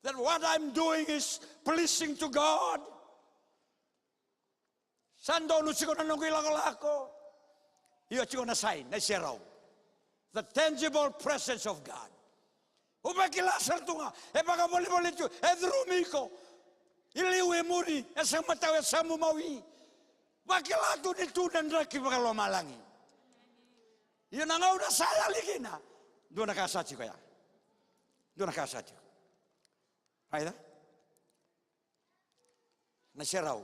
that what I'm doing is pleasing to God? Sando nu chiko na nungui lako. Iyo chiko na sign na serau. The tangible presence of God. Upakilasar tunga, baka boli tu, drumiko, iliwe muri, mataw samu mawi. Bakilatu ni tunan raki baka lomalangi. Yun ang una saya ligina. Doon nakasati ko ya. Doon nakasati ko. Ayda? Nasiraw.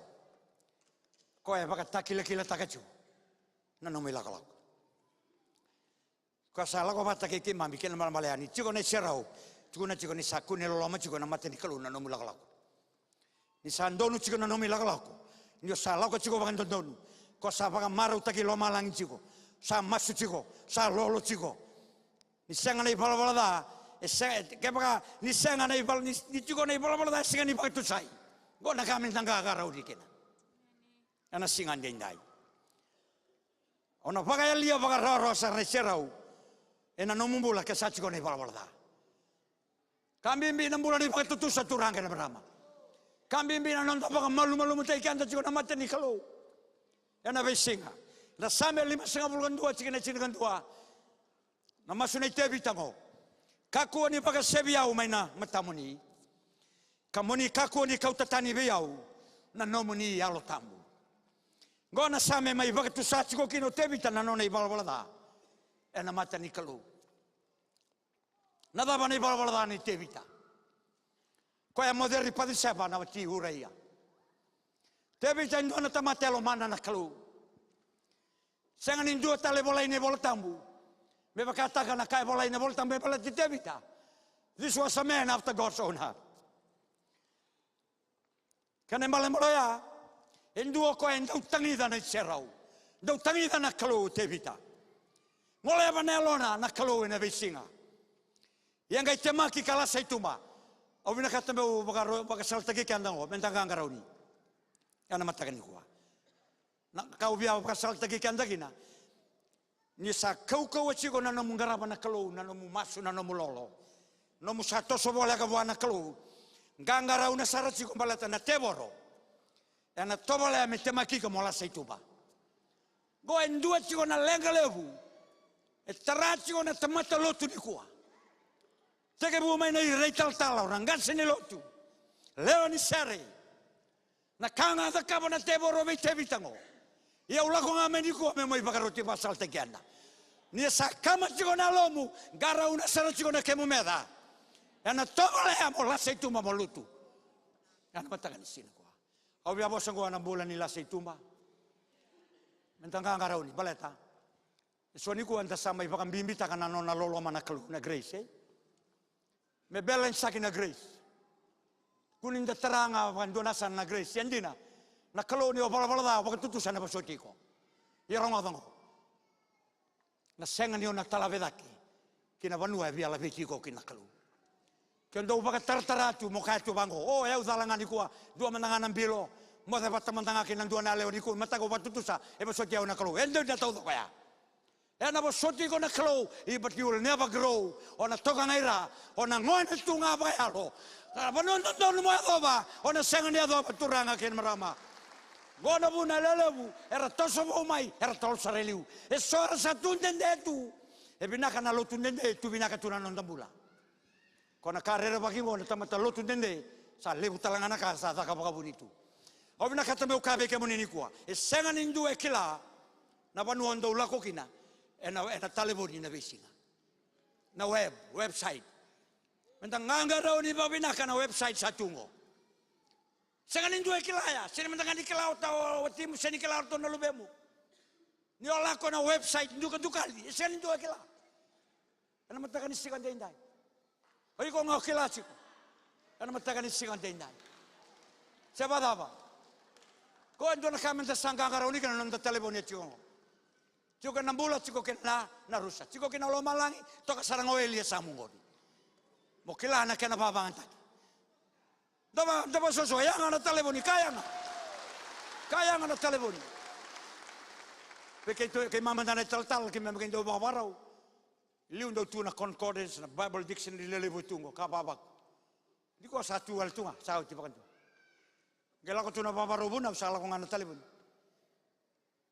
Ko baka takila takachu. Nanumilakalak. Kasala ko mata kiki mami kena malam malayani. Ciko na serau, ciko ni saku ni loloma ciko na mata ni kalu na nomu lakalako. Ni sandonu ciko na nomu lakalako. Ni sala ko ciko bagan dondonu. Ko sa bagan maru taki loma langi ciko. Sa masu ciko, sa lolo ciko. Ni senga na ibala da. Ke baga ni senga na ibala ni ciko na ibala da senga ni baga tusai. Go na kami tangga garau dikena. Ana singan dendai. Ona baga lia baga roro sa na serau. Ena nomumbula ke sachi ko ni balbalda. Kambimbi na mbula ni pagtutu sa turanga na berama. Kambimbi na nonda pag malu mutay kanda chiko na mata ni kalau. Ena besinga. Na same 52 chika na chika na masunay tebi tango. Kakuha ni pag sebiyaw may na matamuni. Kamuni kakuha ni kautatani biyaw na nomuni yalotamu. Go na same may bagatu sa chiko kino tebi tan na nonay balbalda. Ena mata ni kalau. Nadaba ni balbalda ni tevita. Ko ya moderni padiseba na ti uraia. Tevita indua na tamatelo mana na kalu. Sengan indua tale bola ini bola tambu. Me bakatakan na kaya bola ini bola tambu bola di Tevita. This was a man after God's own heart. Kana malemoloya indua ko endau tangida na serau. Dau tangida na kalu Tevita. Ngole vanelona na kalu na visinga. Yang gai temaki kala saituma. Obina kata meu bakasal tagi kandango mentanga ngarauni. Yana matakan kuwa. Na kau biar bakasal tagi kandagina. Ni sa kau wachiko na namu ngaraba na kalu na namu masu na namu lolo. Namu sato sobola ka wana kalu. Ngangara una sarati ko balata na teboro. Yana tobola me temaki ko mola saituma. Go endua chiko na lenga levu. E tarati ko na tamata lotu ni kuwa. Tege bu mai nei reital tala orang gansene lotu. Leo ni sare. Na kanga da kabo na teboro me tebitango. Ia ulako ngameni ko me mai bakaroti pasal tegiana. Ni sa kama chiko na lomu gara una sara chiko na kemu meda. Ana tole amo la seituma molutu. Ana matakan sina ko. Au bia bosango na bulan ni la seituma. Mentanga ngarauni baleta. Suani ko anta sama ibakan bimbita kana nona lolo mana kalu na grace. Me bela insaki na grace. Kuning da teranga wan donasan na grace yandina. Na kalau ni bala da waktu tutusan na basoti ko. Irang adango. Na senga ni ona talavedaki. Kina vanua via la veti ko kina kalu. Kendo baka tartaratu mo katu bango. Oh eu dalangan ko dua menangan bilo. Mo da batamantanga kina dua na leo ko matago batutusa e basoti na kalu. Endo da tau ko ya. Ena basoti ko na kalu, but you will never grow. Ona toka ngaira, ona ngoin tunga ba yalo. Banon don mo adoba, ona senga ni adoba turanga ken marama. Gona bu na lelebu, era toso bo mai, era tol sareliu. E sora satun dendetu. E binaka na lotun dende, tu binaka tunan on tambula. Kona karera bagi mo na tamata lotun dende, sa lebu talangana ka sa ka bonito. O binaka tameu kabe ke monini kwa. E senga nindu e kila. Na banu ondo lako kina. Ena telefoni na visinga. Na website. Mentang ngangaraw ni babinaka na website sa tungo. Senganin dua kilaya, sini mentang ni kilau tau watimu sini kilau to na lubemu. Ni ola ko na website duka dukali, senganin dua kila. Ana matakan isikan dendai. Oi ko ngau kila siko. Ana matakan isikan dendai. Siapa daba? Ko ando na kamenta sangga ngaraw ni kana nonda telefoni tungo. Juga nambula ciko kena na rusa. Ciko kena lo malangi toka sarang oelia samungoni. Mo kila na kena babangan tadi. Daba soso yang ana telefoni kaya ana telefoni. Begitu ke mama na tal ke mama kendo bawarau. Liu ndo tu na concordance na Bible dictionary lele butungo ka babak. Di ko satu al tunga sao tiba kan. Gela ko tu na bawarau buna usala ko ana telefoni.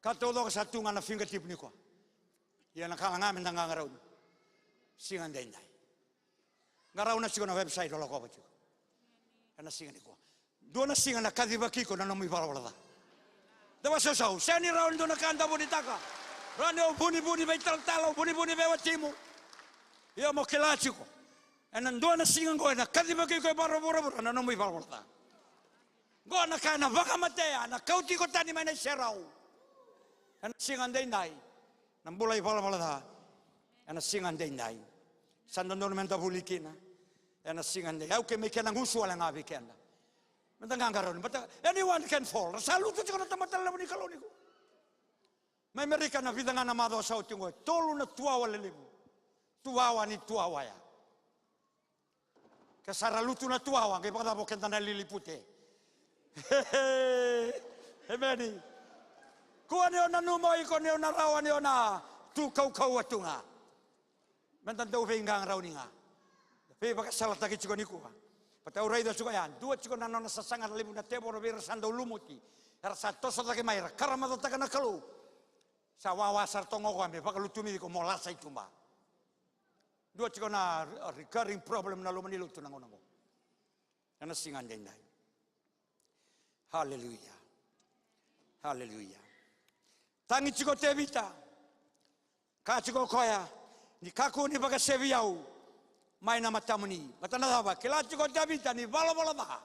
Kato do satu ngana fingertip ni ko. Ya na kala ngamen tang ngarau. Singan dendai. Ngarau na sigona website lo ko bacu. Ana singan ni ko. Do na singan na kadibaki ko na no mi bala. Dawa sosau, seni raun do na kanda bonitaka. Rano buni baital talo, buni bewatimu. Ya mo kelachi ko. Ana do na singan ko na kadibaki ko baro na no mi bala. Go na kana baka matea na kauti ko tani mana serau. Ana singan dendai. Nambulai bala da. Ana singan dendai. Sandono menta bulikina. Ana singan dendai. Au ke me kena ngusu ala ngabi kenda. Menta ngangaron. But anyone can fall. Salu tu cikona tamatala ni kalau niku. Mai mereka na vida ngana mado sau tingo. Tolu na tuawa lelebu. Tuawa ni tuawa ya. Kasara lutu na tuawa. Kaya pada bo kenta na lilipute. Emeni. Kuwa ni ona numoi ko ni ona rawa ni ona tu kau atunga. Mentan tau feingang raw ni nga. Fe baka salat taki chiko ni kuwa. Patau rai da suka yan. Dua chiko na nona sasanga libu na tebo ro bir sando lumuti. Era sato sa taki mai karama do taka na kalu. Sa wawa sartongo ko ambe baka lutumi ko molasa itumba. Dua chiko na recurring problem na lumani lutu na ngona ko. Ana singan dendai. Hallelujah. Hallelujah. Tangi chiko tevita. Ka chiko koya. Ni kaku ni baga seviau. Mai na matamu ni. Matana daba. Kila chiko tevita ni bala da.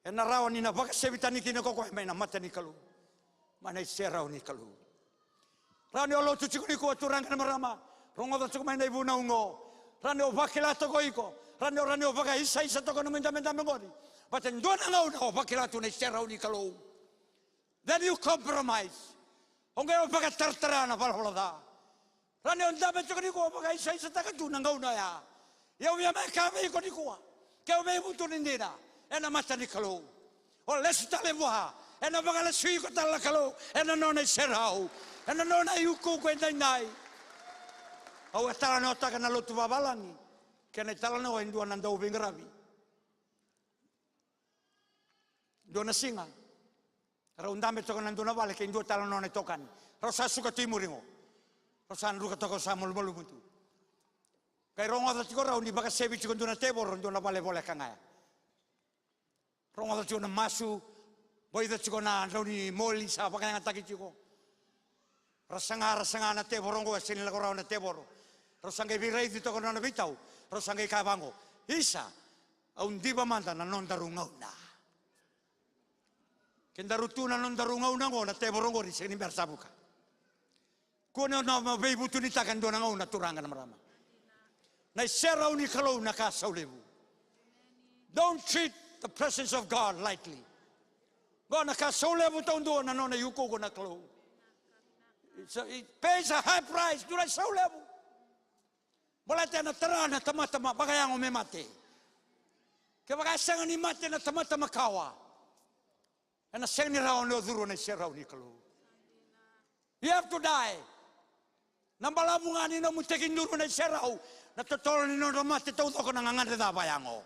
E na rawa ni na baka sevitani kina koko mai na mata ni kalu. Mana serau ni kalu. Rani olo tu cikuni ko turang na marama. Rongo ta cikumai na ibuna ungo. Rani o bakila to koiko. Rani o baka isa to kono menda mengori. But in dona ngau na o bakila tu na serau ni kalu. Then you compromise. Onge o baka tartarana palholada. Rani on dame cikuni ko baka isa ta tu na ngau na ya. Eu ia me kame ko ni ko. Ke o me butu nindina. Ena mata ni kalu. O lesu tale moha. Ena baka le sui ko tala kalu. Ena no na serau. Ena no na yuko ko nai. Au tala no taka na lotu babalangi. Kena tala no indua nanda o bingarabi. Dona singa. Raundame toka nanduna vale ke indua tala no ne tokan. Rosa suka timuringo. Rosa ruka toko sa molu buntu. Kai rongo ta tiko raundi baka sebi tiko nduna tebor nduna vale vole kangaya. Rongo ta tiko na masu boy ta tiko na rauni moli sa baka nga taki tiko. Rasanga na tebor rongo sini la korau na tebor. Rosanga virai di toko na bitau. Rosanga kabango. Isa un diba manda na non darungau na. Kendarutu na non darungau na ngona tebor rongo ri sini bersabuka. Kuno na mabebu tunita kan dona ngau na turanga na marama. Na serau ni kalau na kasau lebu. Don't treat the presence of God lightly. Go na kasau lebu taun do na nona yuko go na kalau. It pays a high price. Do na sau lebu. Bola te na terana tama-tama bagayang o me mate. Ke bagasang ni mate na tama-tama kawa. Na seng ni raon no duro na serau ni kalau. You have to die. Nambalamungan ni no mutekin duro na serau. Na totoo ni no mate tau ko na ngangande da bayango.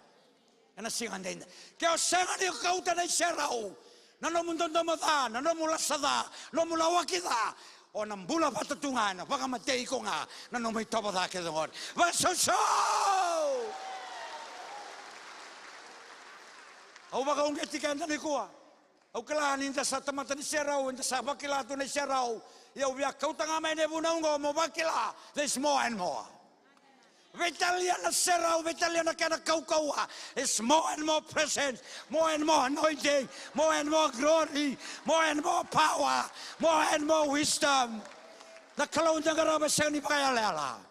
Na singan din. Kaya sengan ni kauta na serau. Na no mundo mata, na no mula sada, no mula wakida. O nang bula patutungan, baka matay ko nga, na no may topa ke doon. Basoso! Au baka ungetikan ni kuha. Au kalahanin ta sa tamata ni serau, ta sa bakila to ni serau. Yau biak kau tanga may nebunang go mo bakila. There's more and more. Vitalia na serau, vitalia na kana kau-kaua. It's more and more presence, more and more anointing, more and more glory, more and more power, more and more wisdom. Na kalau na garaba siya ni pakayalala.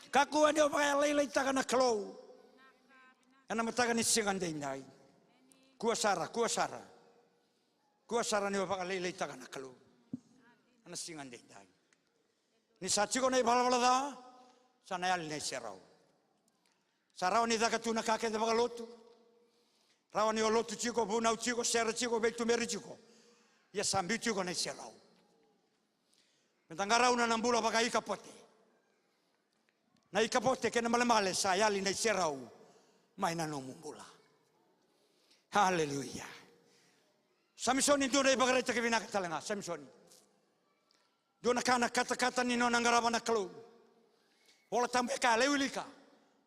Kakuha niyo pakayalala itaga na kalau. Yan ang mataga ni singan din niya. Kuha sara. Kuha sara niyo pakayalala itaga na kalau. Yan ang singan din niya. Ni sachi ko na ibalawala sana yal na serau. Sarau ni daga tuna kake da bagalotu. Rawa ni olotu chiko buna chiko sera chiko betu meri chiko. Ya sambi chiko na serau. Mentangara una nambula baka ikapote. Na ikapote kena male sa yali na serau. Mai na no mumbula. Hallelujah. Samson itu na ibagareta ke binaka talanga Samson. Dona kana kata-kata ni no nangaraba na kalu. Wala tambe ka lewilika.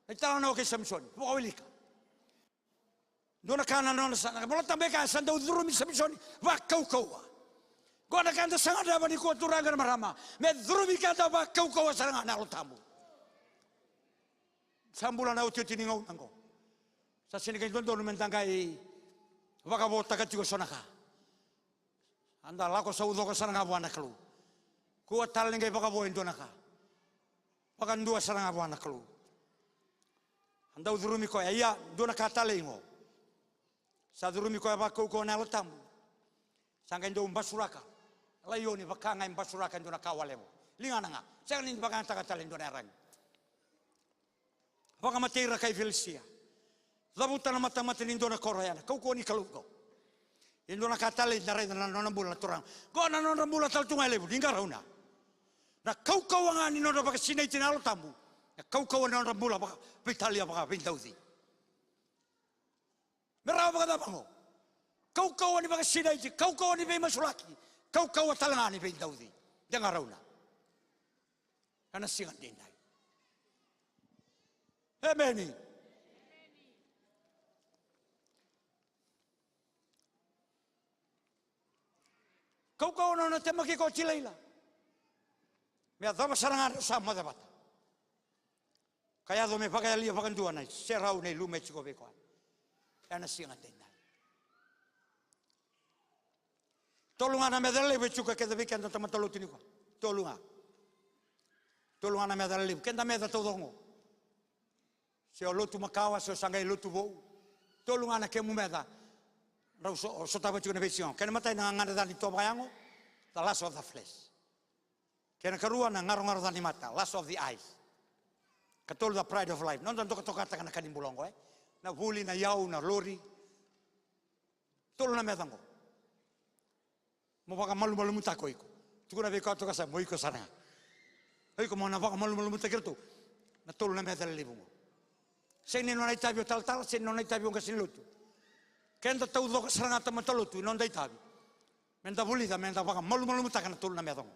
Itaw na okay Samson, pukawili ka. Doon na kanan na sana. Wala tambe ka, saan daw durumi Samson, wakaw-kawa. Kung na kanda sa nga naman ni kuwa turagan marama, may durumi ka daw wakaw-kawa sa nga nalutamo. Sambulan na uti tiningaw nang ko. Sa sinigay doon naman tangkay, wakabota ka tigo sana ka. Anda lako sa udo ka sana nga buwan na kalu. Kuwa taling kay wakabuhin doon na ka. Wakandua sana nga buwan na kalu. Anda udurumi ko ya dona katalengo. Sa durumi ko ba ko na lotam. Sangga ndo basuraka. Layoni baka nga basuraka dona kawalemo. Lingana nga. Sa nin baka ta katalen dona ran. Baka matira kay Felicia. Labuta na mata-mata nin dona korayana. Kau ko ni kalugo. Indona katalen na ran na nambula turang. Ko na nambula taltunga lebu dingarauna. Na kau nga ni no baka sinay tinalo tamu. Kau na rambula baka Italia baka pintausi. Merawa baka dapango. Kau ni baka sinaiti, kau ni baka masulaki, kau talangani pintausi. Jangan rauna. Karena singan dinday. Amen. Kau na temaki ko chilaila. Mea dama sarangan sama dapat. Kaya do me pagaya lia pagantua nai serau nei lume chiko bekoan. Ana singa tenda. Tolunga na medale bechuka ke davi kenda tama tolu tini ko. Tolunga. Tolunga na medale kenda meda todongo. Se o lotu makawa se o sangai lotu vou. Tolunga na ke mu meda. Rau so tava chuka na vision. Kena matai na ngana dani to bayango. The lust of the flesh. Kena karua na ngaro dani mata. Lust of the eyes. Katolu the pride of life. Non tanto toka na kanimbulongo Na vuli na yau na lori. Tolu na medango. Mo waka malu mutako iko. Tukuna ve ka toka sa mo iko sana. Iko mo na waka malu mutakirto. Na tolu na medale libungo. Se ni non ai tabi o tal se non ai tabi o kasin lutu. Kenda tau do saranga ta matalutu non dai tabi. Menda vulida menda waka malu mutaka na tolu na medango.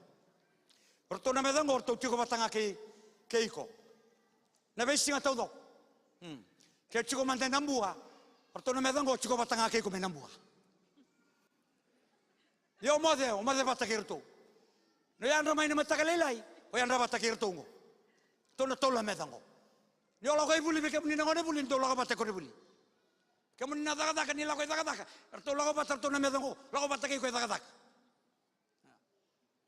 Orto na medango orto tiko batanga ke iko. Na vesinga tau do. Ke chiko mante nambua. Orto na medango chiko batanga ke iko me nambua. Yo o mode batakirto. No yan ramai na matakalelai, o yan rabatakirto ngo. Tona tola medango. Yo lo kai buli ke munina ngone buli to lo batakore buli. Ke munina daga ni lo kai daga. To lo batar to na medango, lo batake ko daga.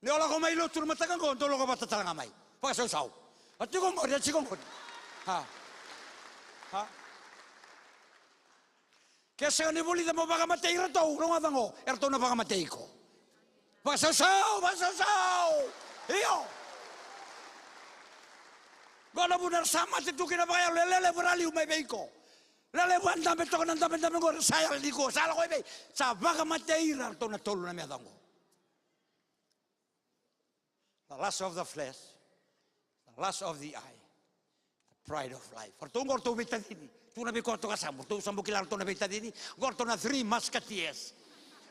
Yo lo mai lo tur matakango to lo batatanga mai. Pa sau. Atigo ngo ya chigo ngo. Ha. Ke se ni buli da mo baga matei rato, lo ngadango, erto na baga mateiko. Basasau. Iyo. Gona bunar sama tu kina bagay lele berali umay beiko. Lele banda beto nanda benda mengor saya liko salah ko be. Sa baga mateira to na tolu na medango. The lust of the flesh, the lust of the eye, the pride of life. Fortungor to betadini. Tu na biko to kasam, tu sambu kilar to na betadini. Gor to na 3 musketeers.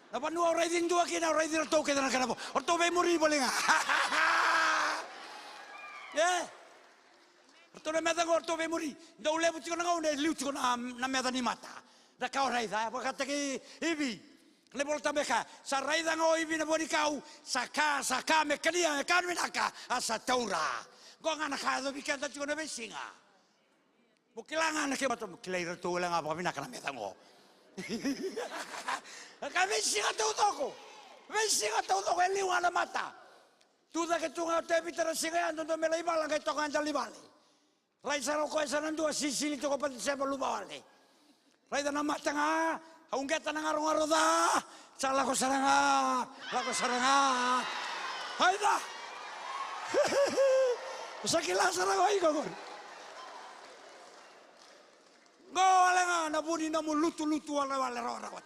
Napa nu orang ini dua kena orang ini tahu kita nak kenapa? Orang tahu memori boleh nggak? Ya, orang tahu memang orang tahu memori. Dah ulai buat kita ngau, dah liu kita na memang ni mata. Dah kau rai dah, apa kata ke ibi? Lebol tambah kah? Sarai dah ngau ibi na bodi kau. Saka mekania kan menaka asa taura. Kau ngana kah tu bikin tak cuma besinga. Bukilangan ke macam kilai tu ulang apa bina kena memang ngau. Kami singa tau toko. Singa tau toko eli wana mata. Tuda ke tunga te bitara singa ando do melai bala ke toko anda libali. Rai saro ko esa nandu sisi li toko pati seba luba wale. Rai dana mata nga haungeta na ngaro da. Sala ko saranga. Haida. Sakila saranga iko kon. Go alenga na buni na lutu wala rora wat.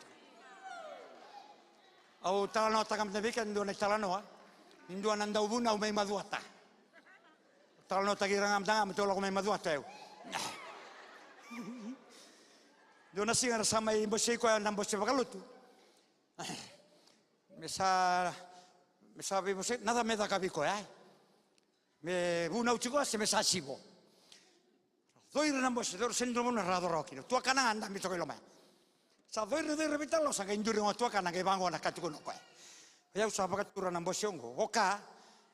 Au talano takam tebikan do na talano Indo nanda ubuna umay maduata. Talano tagirang amdanga metolo umay maduata eu. Do na singa sama imbosei ko na mbosei bakalutu. Mesa bimosei nada me da kabiko Me buna uchiko se mesa sibo. Doire na mbosei do sendromo na rado rokino. Tu kana anda mi toko loma. Sa doire de repitalo sa ke induri ngo tu kana ke bango na katuko no ko. Ya usah bakat turun na mbosei ngo. Oka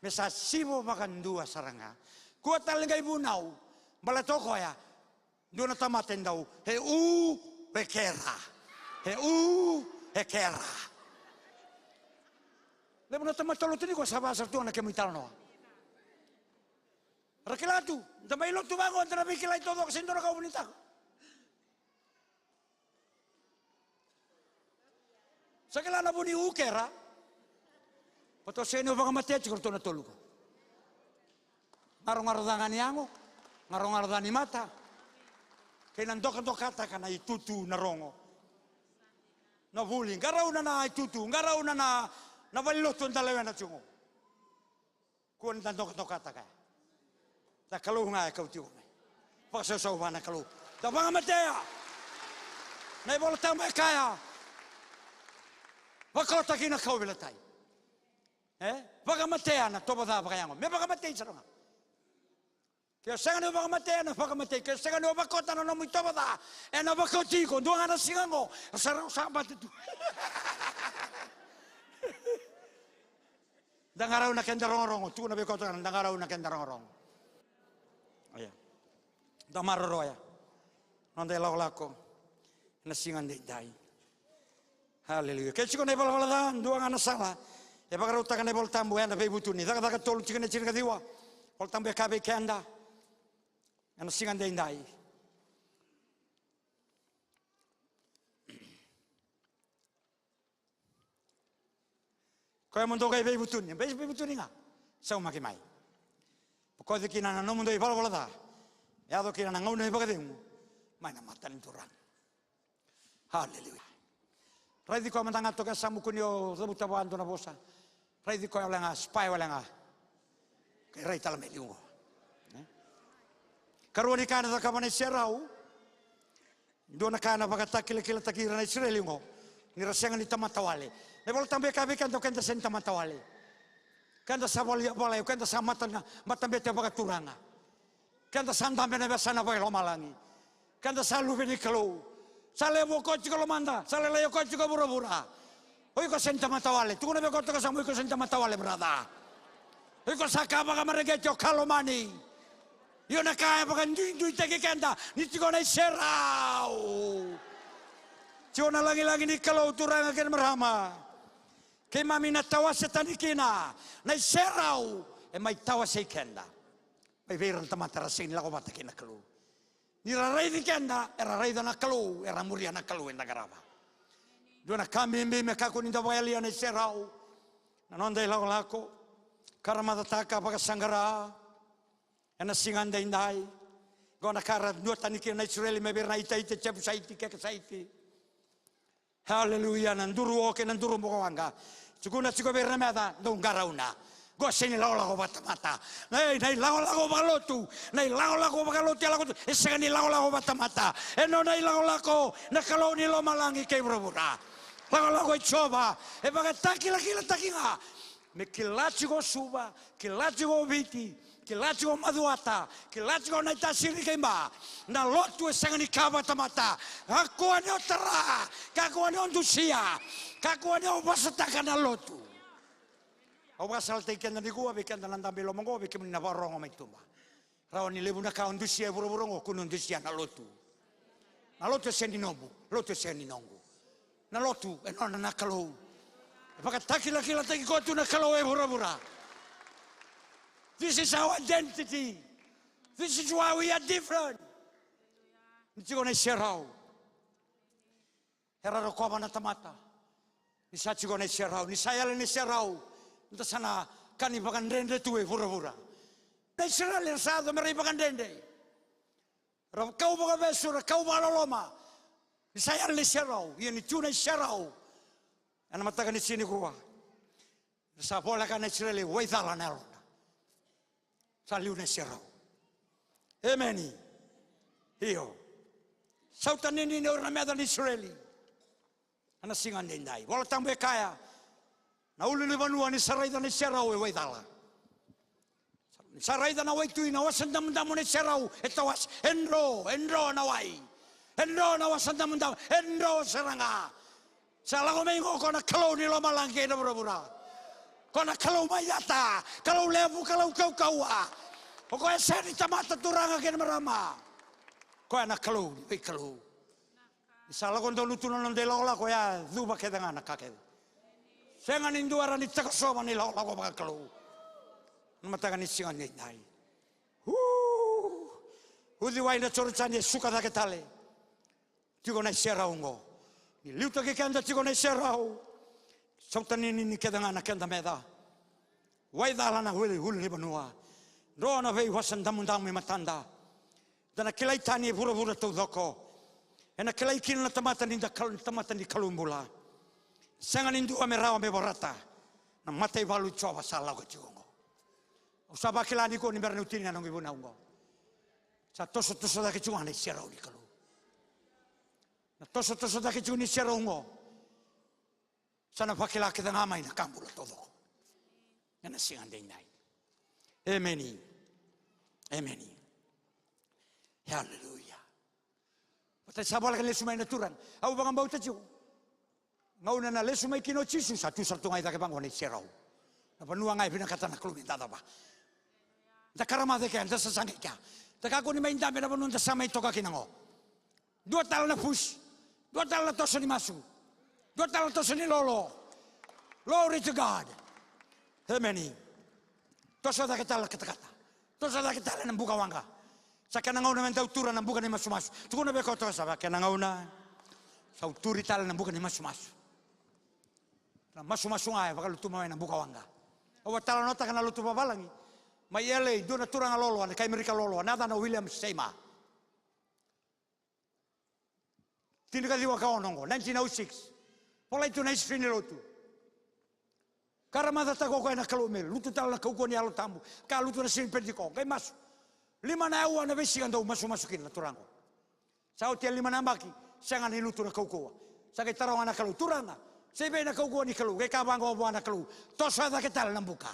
mesa sibo makandua saranga. Ku talingai bunau. Bala toko ya. Do na tamaten dau. Bekera. Bekera. Lebo na tamatalo tini ko sa basa tu na ke mitalo. Rakilatu, damay lo tumango ang tarabi kilay todo kasi ito na kaunita ko. Sa kilala po ni Ukera, pato sa inyo baka matiyat, siguro ito natulog ko. Ngarong-ngarodangan niya ako, ngarong-ngarodan ni mata, kaya nandok-kata ka na itutu na rongo. Nabuling, garaw na itutu, garaw na nabaliloto ang dalawa na tiyungo. Kung nandok-kata ka. Da kalau ngai kau tiup, pasal mana kalau, dah bang matea, naik bola tambah kaya, bakal tak kena kau belatai, bang matea na toba dah bagaimana, me bang matea serang, kau sekarang bang matea na bang matea, kau sekarang bakal tak na mui toba dah, na bakal tigo, dua anak singango, serang sahabat itu, dangarau nak kendarong-rong, tu nabi kau tak dangarau nak kendarong-rong. Aya. Da maroro ya. Non dai lako na singan dai dai. Haleluya. Kaya chiko nebal valadan dua ngana sala. E bagara utaka nebal tambu anda be butuni. Daga tolu chiko ne chirga diwa. Ol tambu kabe kanda. Ana singan dai. Kaya mundo kaya be butuni nga. Sau makimai. Pokoknya kina na mundo ibal valada. Ya do kina na ngau ne bagademu. Mai na matan turang. Haleluya. Rai di ko matanga toka samu kunio zabuta bantu na bosa. Rai di ko nga spy wala nga. Kay rai tala mediungo. Karuani kana da kamane serau. Do na kana bagata kila takira na Israelingo. Ni rasenga ni tamatawale. Ne vol tambe kabe kan to kenta sen tamatawale. Kanta sa bolya bolay kanta sa matan bete bagaturanga. Kanta sandambe na besana boy lomalangi. Kanta sa lubeni kalau. Sale mo coach ko manda, sale layo coach ko bura-bura. Hoy ko senta matawale, tu na be ko to sa mo ko senta matawale brada. Hoy ko saka ba maregecho kalomani. Yo na kaya ba ndu tege kenda, ni ti ko na serao. Ti na lagi ni kalau turang ken marama. Kay mami na tawa sa tanikina, na serao e mai tawa sa kenda. May veran tamatarasin la ko batakin na kalu. Nira rai di kenda, era rai da nakalu, era muria nakalu en nagaraba. Dua kami me kaku ninda wali ane serau. Nanonda ila lako, karamada taka paga sanggara. Ena singan da indai. Gona kara dua taniki na Israeli me berna ita cepu saiti ke saiti. Haleluya nanduru oke nanduru mo wanga. Cikuna ciko berna meda dong garauna. Goseni lago batamata. Nei lago balotu. Nei lago balotu lago. Esengani lago batamata. Eno nei lago na kaloni lo malangi ke brobura. Lago ichoba. E bagataki la takinga. Me kilachi go suba, kilachi go viti, kilachi go maduata, kilachi go naita siri kemba. Na lotu esengani kaba tamata. Aku ane otara, kaku ane ondusia, kaku ane obasataka na lotu. Awa salte kenda ni gua bekenda nanda belo mongo bekem ni navarong mai tumba. Rawan ni lebu na ka ondusia buru-buru kunun ondusia na lotu. Na lotu sendi nobu, lotu sendi nongu. Na lotu enona na kalau. Paka takila kila taki ko tu na kalau e buru-buru. This is our identity. This is why we are different. Nitiko na serau. Era rokoba na tamata. Ni sa tiko na serau, ni sayale ni serau. Nta sana kani bakan dende tuwe pura-pura. Na Israel yang satu meri bakan dende. Rau kau bakan besura, kau bakan loma. Saya le serau, ia ni tuna serau. Ana matakan di sini gua. Sa bola kan Israel wai tala nelona. Saliu na serau. Emeni. Iyo. Sautan ini ni orang medan Israeli. Ana singan dendai. Bola tambe kaya. Na ulu ni banua ni sarai da ni serau e wai tala. Sarai da na wai tui na wasan damu ni serau e tawas enro na wai. Enro na wasan damu enro seranga. Salah ko mengo ko na kalau ni lo malangke na bura-bura. Ko na kalau mayata, kalau lebu, kalau kau-kaua. Ko e seri tamata turanga ken marama. Ko na kalau, wai kalau. Salah ko ndonu tunan ndela ko ya duba ke dengan kakek. Sengan induara ni takasoma ni lago baka kalau. Namatakan ni singan ni nai. Udi wai na chorchani suka da ketale. Tigo na serau ngo. Ni liuta ke kanda tigo na serau. Sautani ni kedanga na kenda meda. Wai dala na huli ni banua. Do na vei wasan damundang mi matanda. Dana kilai tani pura-pura tu doko. Ena kilai kin na tamatan ni kalumbula. Sengan indu amerawa me borata. Na matai balu coba salah ko chungo. Usaba kilani ko ni bernu tini nang ibuna ungo. Sa toso da ke chunga ni serau ni kalu. Na toso da ke chunga ni serau ungo. Sana pakila ke tanga mai na kambula todo. Yana singan dei nai. Ameni. Hallelujah. Pata sabala kan lesu mai naturan. Au bangang bau tachu. Ngauna na lesu mai kino chisu satu ngai take bangun ni serau. Na panua ngai pina kata na klumi tata ba. Ta karama de kan ta sasangika. Ta ka ko ni mai ndame na panun ta samai toka kinango. Dua tal na push. Dua tal na toso ni masu. Dua tala to seni lolo. Glory to God. Amen. Tosa da kita kata-kata. Tosa da kita na buka wanga. Sa kana ngauna menta utura na buka ni masumasu. Tukuna be ko tosa ba kana ngauna. Sa uturi tala na buka ni masumasu. Na masumasu ai baka lutu mai na buka wanga. O tala nota kana lutu babalangi. Mai ele dona turanga lolo na kai Amerika lolo nada na William Seymour. Tinda ka diwa ka onongo 1906. Polai tu na isfini lotu. Karamada tako ko na kalumel, lutu tala na kauko ni alo tambu. Ka lutu na sin perdiko, kay masu. 5 na ewa na besi kando masukin na turango. Sa hotel 5 na maki, sanga ni lutu na kauko. Sa kay taronga na kalu turanga. Sebe na kauko ni kalu, kay kabango bo na kalu. Tosa da ketal na buka.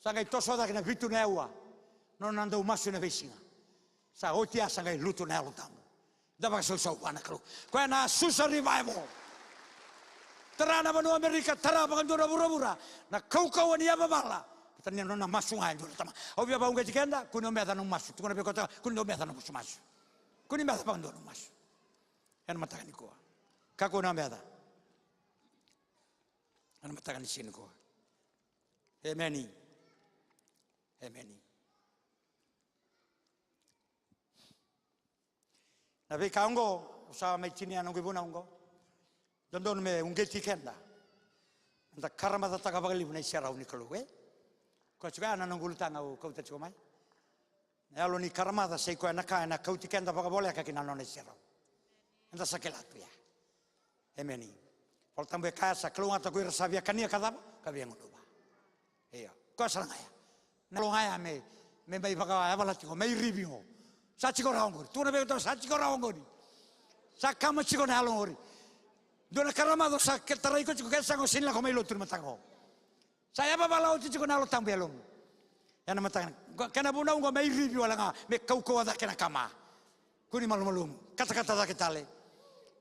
Sa kay tosa da na bitu na ewa. No nando masu na besi. Sa hotel sa kay lutu na alo tambu. Dapat susah wana kalu. Kau na susah revival. Terana banu Amerika tera bagan dora bura-bura. Na kau ni apa bala. Tanya nona masuk aja dulu tama. Obi apa unga jikenda? Kuno meta nong masuk. Tukuna bekota kuno meta nong masuk. Kuni meta bagan dora masuk. Yang mata kan ikut. Kako na meta. Yang mata kan isin ikut. Amen. Amen. Nabi kaungo usaha mai chini anong ibuna ungo. Dondon me ungeti kenda. Anda karama ta ka bagali bunai sera uni kalu Ko chuka na nongulutanga o kau te chomai. Alo ni karama ta sei ko na ka na kau ti kenda baka boleh ka kina none sera. Anda sakelatu ya. Emeni. Pol tambe kasa kelunga ta ko rasa via kania kada ka via ngoba. Iya. Ko saranga ya. Na lo haya me mai baka abala ti ko mai review. Sa chiko raongori, tu na be to sa chiko raongori. Sa kama chiko na halongori. Dona karamado sa tarai ko chiko kesa ngo sinla ko mai lotur matango. Sa ya baba lau chiko na lo tambe long. Ya na matang. Kana buna ngo mai review ala me kauko ada kena kama. Kuni malum. Kata-kata da ketale.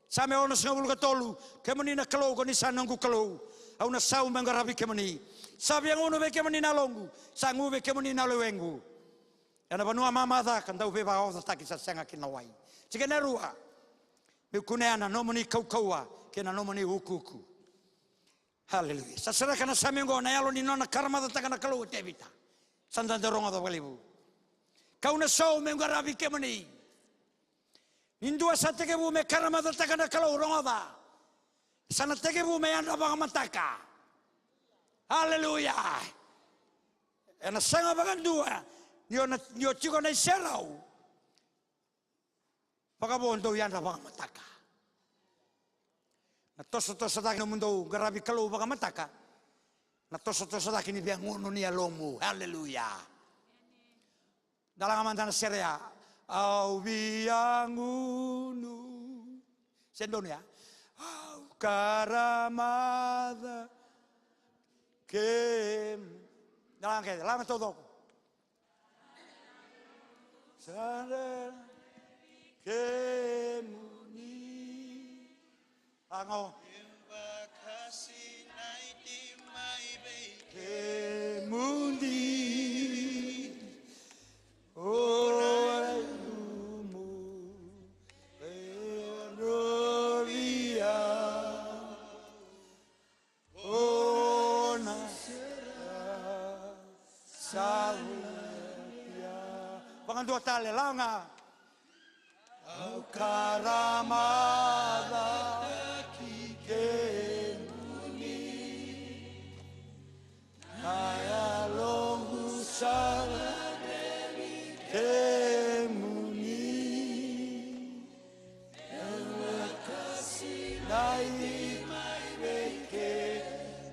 Sa me ono ngabul ka tolu, kemani na kalo ko ni sanangu kalo. Au na sau mangarabi kemani. Sa biang ono be kemani na longu, sa ngu be kemani na lewengu. Yana banua mama da kan tau beba o ta ki sa senga ki na wai. Chike na rua. Me kuneana no moni kaukaua ke na no moni ukuku. Hallelujah. Sa sera kana samengo na yalo ni nona karma da kana kalu tevita. Sanda de ronga da balibu. Kauna so me ngarabi ke moni. Indua sa teke bu me karma da kana kalu ronga da. Sana teke bu me anda ba mataka. Hallelujah. Ena sanga bagan dua. Nyo chiko na serau. Pakabondo yanda baka mataka. Na toso-toso daki no mundo garabi kalau baka mataka. Na toso-toso daki ni biang ngono ni alomu. Haleluya. Dalam amantana serea. Au biang unu. Sendon ya. Au karamada. Kem. Dalam todo. Sana kemuni ango Bakasi naiti mai bei kemuni olayumu erovia ona salu Bangan dua tali langa. Au karamada kikemuni. Kaya longu sala kemuni. Elakasi nai mai beke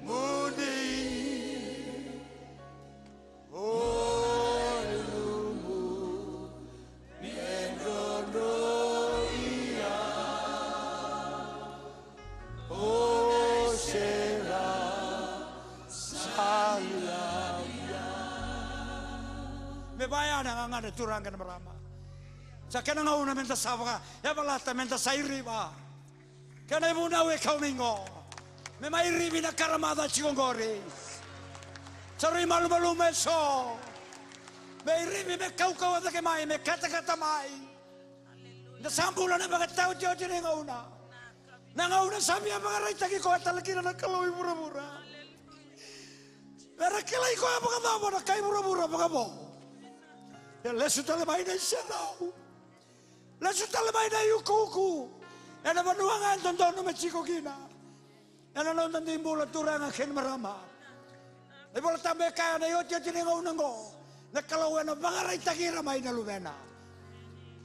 mudi. Bebaya na nga turang kan marama. Sa kana nga una menta sabaka, ya balata menta sairi ba. Kana ibuna we kaumingo. Me mairi bina karamada chigongori. Sari malu meso. Me iri me kau ada ke mai me kata mai. Na sambulan na bagat tau jodi nga una. Nangauna sami apa ngarai taki ko atalaki na kaloi mura-mura. Era kilai ko apa kata mo na kai mura-mura apa kamo. Ya lesu tale mai na senau. Lesu tale mai na yukuku. Ena manuangan tonton no mechiko kina. Ena non tanti mula turanga ken marama. Ai bola tambe kaya na yoti tinengo nango. Na kalau ena bangarai taki ramai na luvena.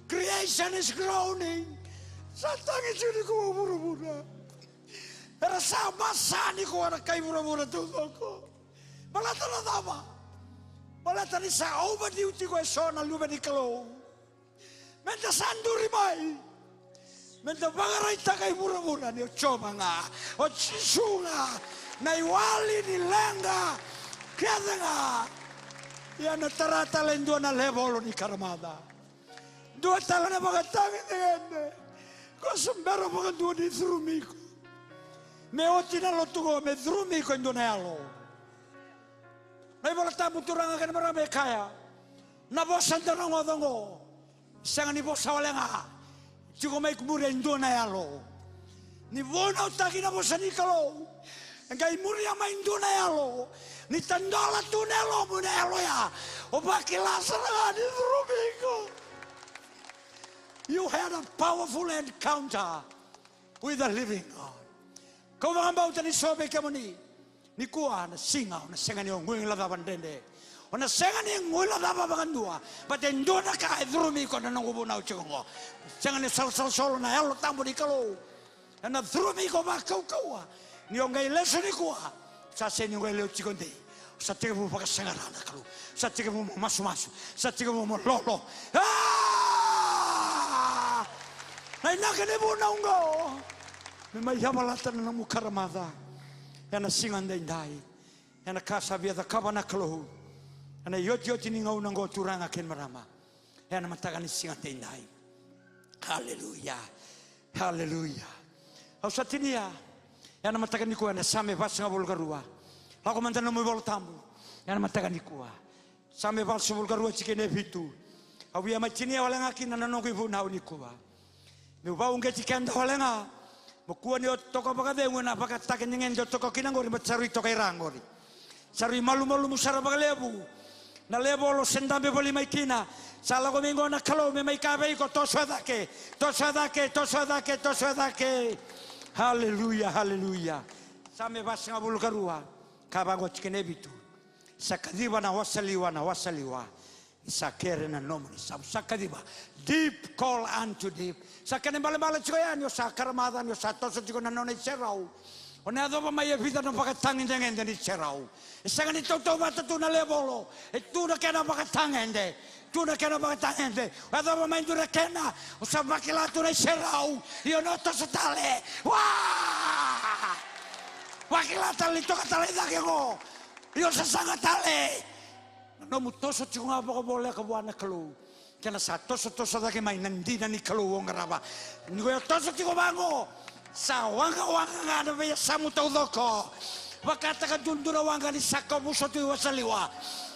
Creation is groaning. Satangi sini ko mura-mura. Era sama sani ko ana kai mura-mura tuko. Balata na tama. Balata ni sa over duty ko sona luveni kalau. Menta sanduri mai. Menta bangarai takai mura-mura ni coba nga. O chisunga. Na iwali ni lenga. Kaya nga. Ia na tarata lendua na levolo ni karamada. Dua tala na mga tangi ngende. Ko sembero mga dua di thrumiko. Me oti na lotugo me thrumiko indonelo. Na ibola tamu turang akan marame kaya. Na bosan tanang ngodongo. Sanga ni bosa walenga. Jugo may kumure indonelo. Ni bona utaki na bosa ni kalo. Ngai muria ma indonelo. Ni tandala tunelo munelo ya. O bakilasa na di thrumiko. You had a powerful encounter with the living God. Kau mengambau tadi sobe kamu ni kuah na singa na sengan yang ngui lada bandende. Ona sengan yang ngui lada bagandua. Baten dona ka idrumi ko na nangubo na uchungo. Sengan ni sal solo na elo tambo di kalau. Na drumi ko ba kau. Ni ongai leso ni kuah. Sa sen ongai leo chikonde. Sa tege mo pakasangarana kalau. Sa tege mo masu. Sa tege mo lolo. Na inakene muna ungo. Memai hamalata na mukaramada. Yana singan dai. Yana kasabia da kabana kalo. Yana yoti ni ngau nango turanga ken marama. Yana matagan singan dai. Hallelujah. Hallelujah. Au satinia. Yana matagan ni kuana same vas ngabul garua. Aku mantan mo bol tambu. Yana matagan ni kuah. Same vas ngabul garua cikene bitu. Au ya machinia wala ngakin na nango ibu na ni kuah. Mi ba unge tikanda walenga mukua ni toko bagade nguna bakata kenyen do toko kinangori matsari tokai rangori sari malu musara bagalebu na lebo lo sendambe boli maikina sala ko mingo na kalo me mai kabe ko to sadake haleluya same basanga bulu karua kabango tikene bitu sakadiba na wasaliwa sakere na nomoni sakadiba deep call unto deep sakane bale choyan yo sakaramada yo satoso tiko na nona cherau ona adoba mai vida no pakatang ndenge ni cherau sakane toto bata tu na lebolo e tu na kana pakatang ende adoba mai dura kena usabakila tu na cherau yo no to satale wa wakila tali to katale dakego yo sasanga tale no mutoso tiko ngapa ko boleh ka buana kelu kena toso dake mai nandina ni kalau ngaraba ni ko toso tiko bango sa wanga ngana be samu taudoko wakata ka dundura wanga ni sako buso tu wasaliwa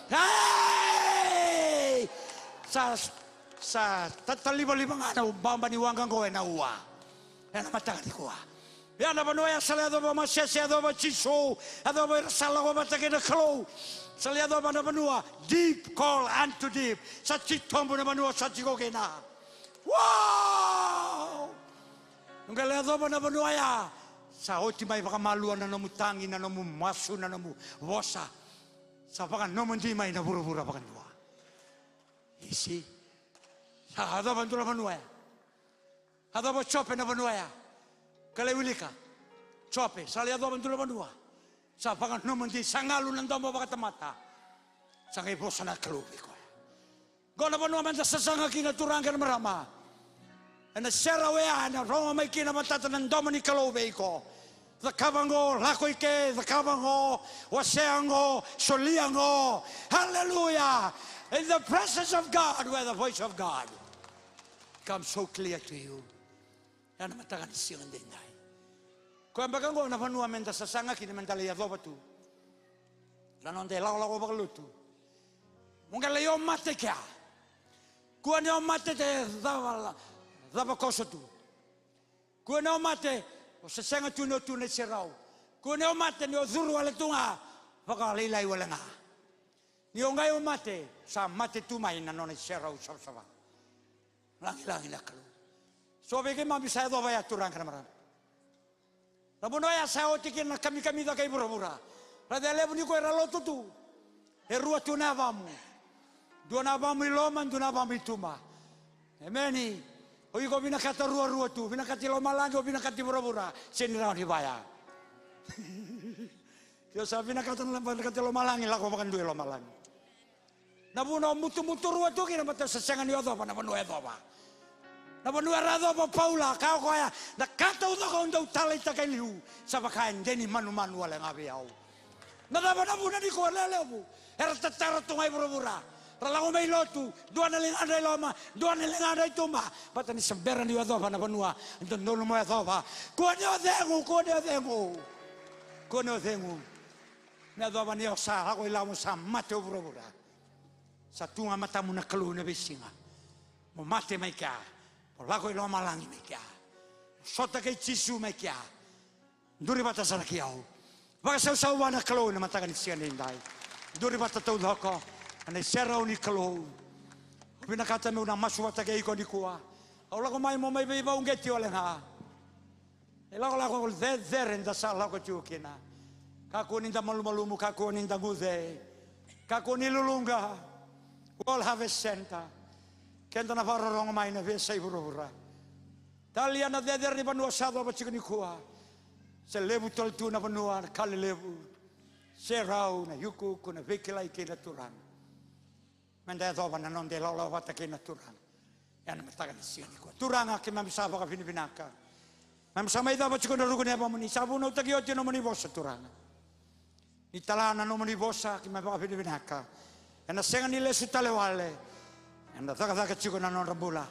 hey sa tataliba ngana bamba ni wanga go na uwa ena mata ni ko ya na banoya salado ba masese ado ba chiso ado ba salago ba takena kalau saliado ba na banua deep call unto deep sa chitombo na banua sa chigogena wow ngaleado ba na banua ya sa oti mai baka maluan na nomu tangi na nomu masu na nomu wosa sa baka nomu ndi mai na buru-buru baka dua isi sa ado ba ndura banua ado ba chope na banua ya kale wilika chope saliado ba ndura banua sa baka nomu ndi sangalu na ndomo baka tamata sangai bosa na kalubi ko gona banua manda sasanga kina turangkan marama and the Sarawea and the Roma making a matatan and Dominic Kalobeko. The Kavango, Lakoike, the Kavango, Waseango, Soliango. Hallelujah. In the presence of God, where the voice of God comes so clear to you. And matagan silang din dai. Kung bagango na panua menta sasanga kini mentali adoba tu. Lanon de lago baglutu. Mungkin yo mate kya. Kung yo mate te dava koso tu. Kung yo mate O se senga tune serau. Kone o mate ni o zuru ale tunga. Waka leilai wale nga. Ni o ngai o mate. Sa mate tumai na none serau sawa. Langi na kalu. So beke mami saya do vaya turang kana maran. Rabono ya sa o tikin na kami da kai bura-bura. Rada lebu ni ko era lo tutu. E rua tuna vamu. Dua vamu loman dua vamu tuma. Emeni. O iko bina kata rua tu, bina kati lo malangi o bina kati bura-bura. Seni rawan hibaya. Yo sa bina kata lo malangi lako makan dua lo malangi. Nabuno mutu rua tu kina mata sesengan yo do pa na banu edo pa. Na banu erado pa Paula kau koya na kata udo ko ndo tala ita liu sa bakain deni manu wala ngabe au. Na nabu ni ko lelebu. Era tatara tungai bura-bura. Ralango may lotu, dua na ling anday loma, dua na ling anday tuma. Bata ni sambera ni wadoba na banua, ndolo mo wadoba. Kuani o dengu. Na wadoba ni osa, ako ilamo sa mate bura-bura. Sa tunga matamu na kalu na besinga. Mo mate may kya, mo lako iloma langi may kya. Sota kay chisu may kya. Duri bata sa nakiyaw. Baka sa uwa na kalu na matagan ni siya ninday. Duri bata taud hoko. Ane serau ni kalau bina kata me una masu wata ke iko ni kuwa au lako mai mo mai be ba ungeti ole nga e lako zeren da sa lako chukina kako ni da malumu kako ni da guze kako ni lulunga all have a center kenda na faro rongo mai na ve sai burura talia na der ni banua sado ba chikni kuwa se lebu tol tu na banua kale lebu serau na yuku kuna vekila ikena turang Manda doba na non de la wata ke na turang. Ya na mataga ni siani ko. Turanga ke mamisaba ka binaka. Mamsama ida ba chiko na rugo ne ba muni sabu no tagi oti no muni bosa turanga. Italana no muni bosa ke mabaka binaka. Ya na senga ni le sutale wale. Ya na taga chiko na non rambula.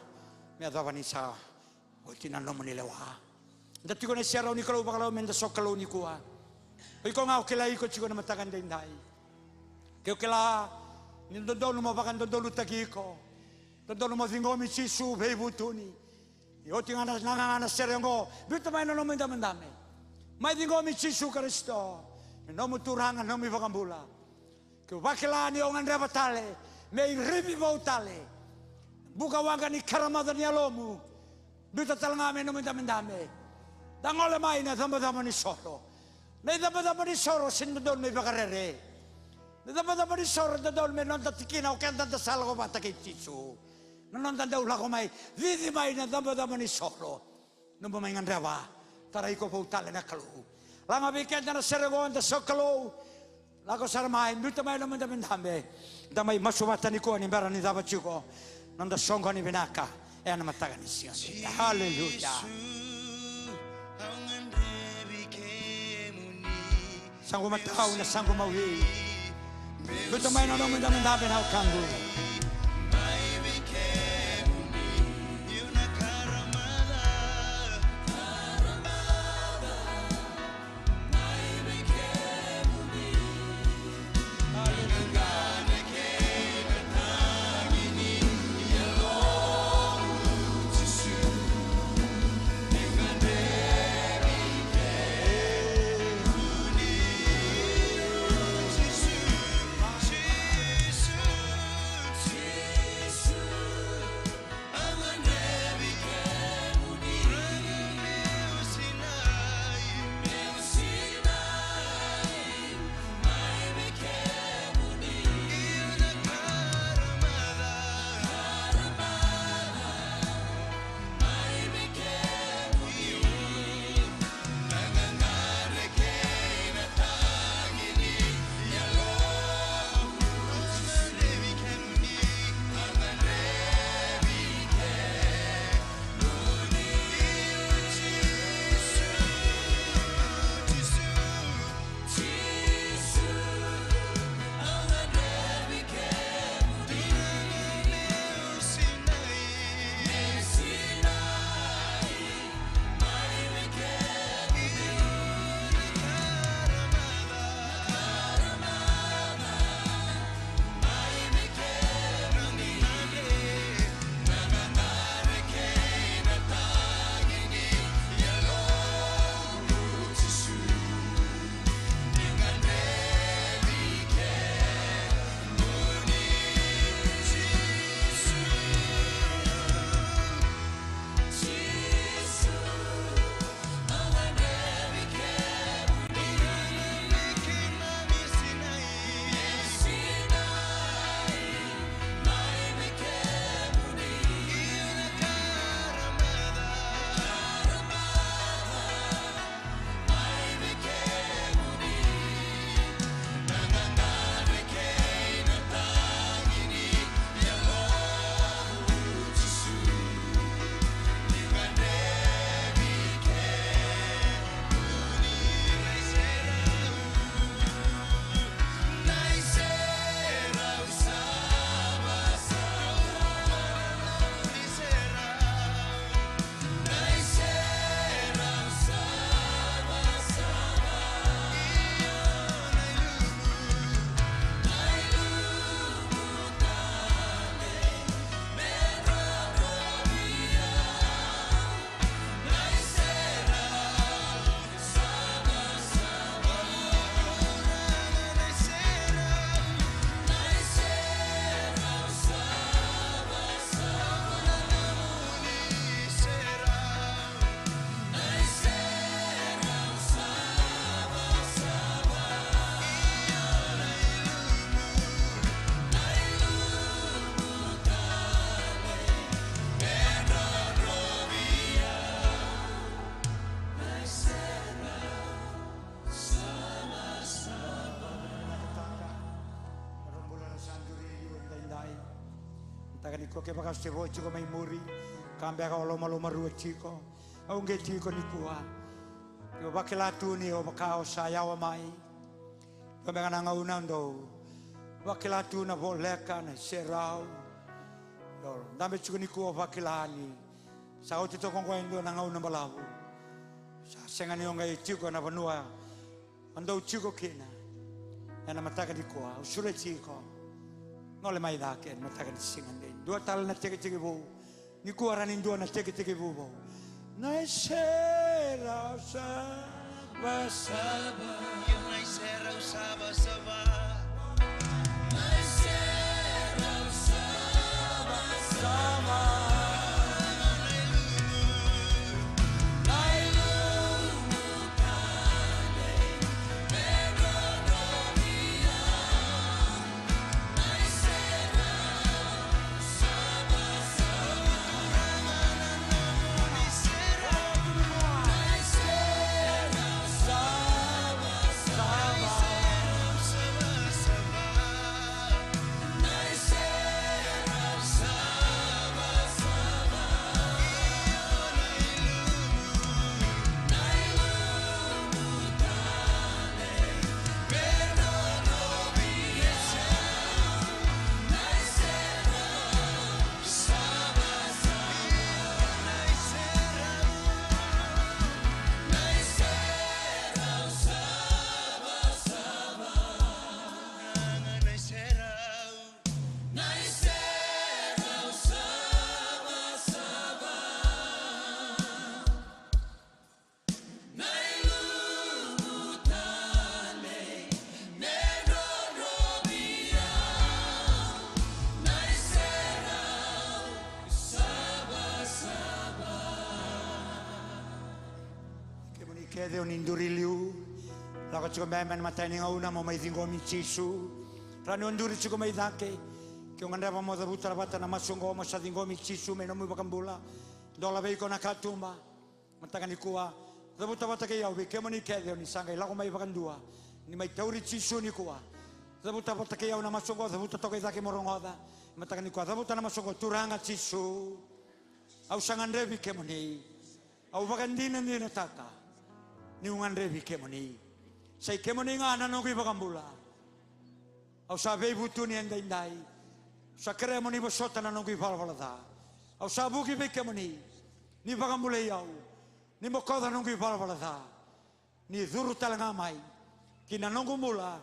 Me doba ni sa oti na no muni lewa. Da chiko na siara ni kalau bakalo menda sokalo ni kuwa. Iko ngau ke lai ko chiko na mataga ndai. Ke kela Nindodolo mo bakan dodolo tagiko. Dodolo mo zingomi chisu beibutuni. Yoti ngana serengo. Bita mai no mendame. Mai zingomi chisu Kristo. No muturanga no mi bakambula. Ke wakila ni ongan rebatale. Me ribi bautale. Buka wanga ni karamada ni alomu. Bita talangame no mendame. Dangole mai na dama ni soro. Me dama ni soro sindodolo mi bakarere. Dama ni soro dodol me non tatikina o kanta da salgo bata ke chisu. Non da ulah ko mai vidi mai na dama ni soro. Non mai ngandava. Tarai ko pautale na kalu. Langa weekend na serego da sokalo. Lago sarmai buta mai no mendame. Damai masumata ni ko ni bara ni dava chiko. Non da songo ni benaka. E ana mataga ni sia. Hallelujah. Sango matau na sango mawi. Buta mai no mendame na kangu. tiko ke baka se vo tiko mai muri kambe ka lo malo maru tiko au nge tiko ni kua ke baka la tu ni o baka o sa ya o mai kambe kana ngau nando baka la tu na vo leka na serau do ndambe tiko ni kua baka la ni sa o tito kongko ndo na ngau na balau sa senga ni onga tiko na vanua ando tiko kina ana mataka di kua usure tiko no le mai da che non sta che singando due tal na teke teke vo ni cuora ni due na teke teke vo na sera sa basaba Yo na sera usaba saba. Kede un induriliu la ko chiko men matani ngauna mo mai dingo mi chisu rani unduri chiko mai dake ke nganda pa mo da butara bata na masungo mo sa dingo mi chisu me no mu bakambula dola vei kona katumba mataka ni kuwa da butara bata ke yau ke mo ni kede ni sanga la ko mai bakandua ni mai tauri chisu ni kuwa da butara bata ke yau na masungo da butara toke dake morongoda mataka ni kuwa da butara na masungo turanga chisu au sangandevi ke mo ni au bakandina ni nataka ni ungan revi kemoni sai kemoni ngana no ki bakambula au sa vei butu ni andai dai sa kere moni bosota na no ki fala da au sa buki be kemoni ni bakambula yau ni mokoda no ki fala da ni zuru talanga mai kina nongo mula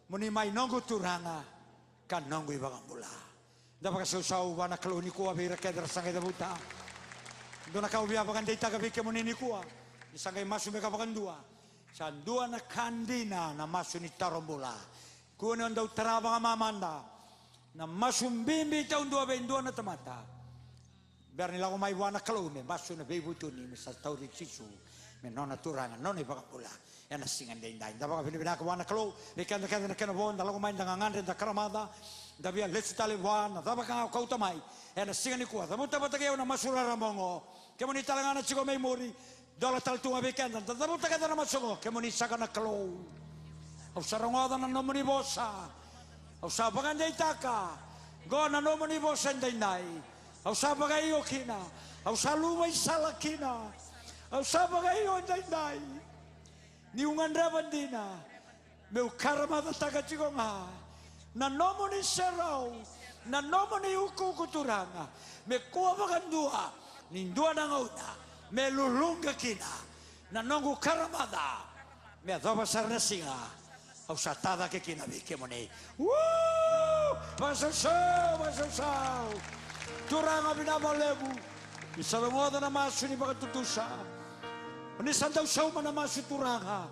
moni mai nongo turanga kan nongo bakambula da baka sau wana kloni ko avira kedra sanga da buta dona kau bia bakandai taga be kemoni ni kuwa Sangai masu meka bakandua sandua na kandina na masu ni tarombola kuone onda utaraba mamanda na masu mbimbi ta undua bendua na tamata biar ni lago mai wana kalume masu na bebutu ni misal tauri chisu me nona turanga nona bakapula ya na singan dai dai da baka bini bina wana kalu bekan da kana kana bonda lago mai ndangan da karamada da bia lesu tale wana da baka kau tamai ya na singan ni kuwa da muta bata na masura ramongo kemoni talangana chiko mai mori dola tal tunga bekenda da buta kada na masongo ke moni saka na klo au sarongoda na nomoni bosa au sabaga ndai taka go na nomoni bosa ndai ndai au sabaga io kina au salu mai salakina au sabaga io ndai ndai ni ungandra bandina meu karma da taka chigonga na nomoni serau na nomoni uku kuturanga me kuwa bagandua ni ndua na ngauda me lulunga kina na nongu karamada me adoba sarna singa au satada ke kina bi kemoni vasasau turanga bina malebu isalangoda na masu ni bakatutusa ni santa usau mana masu turanga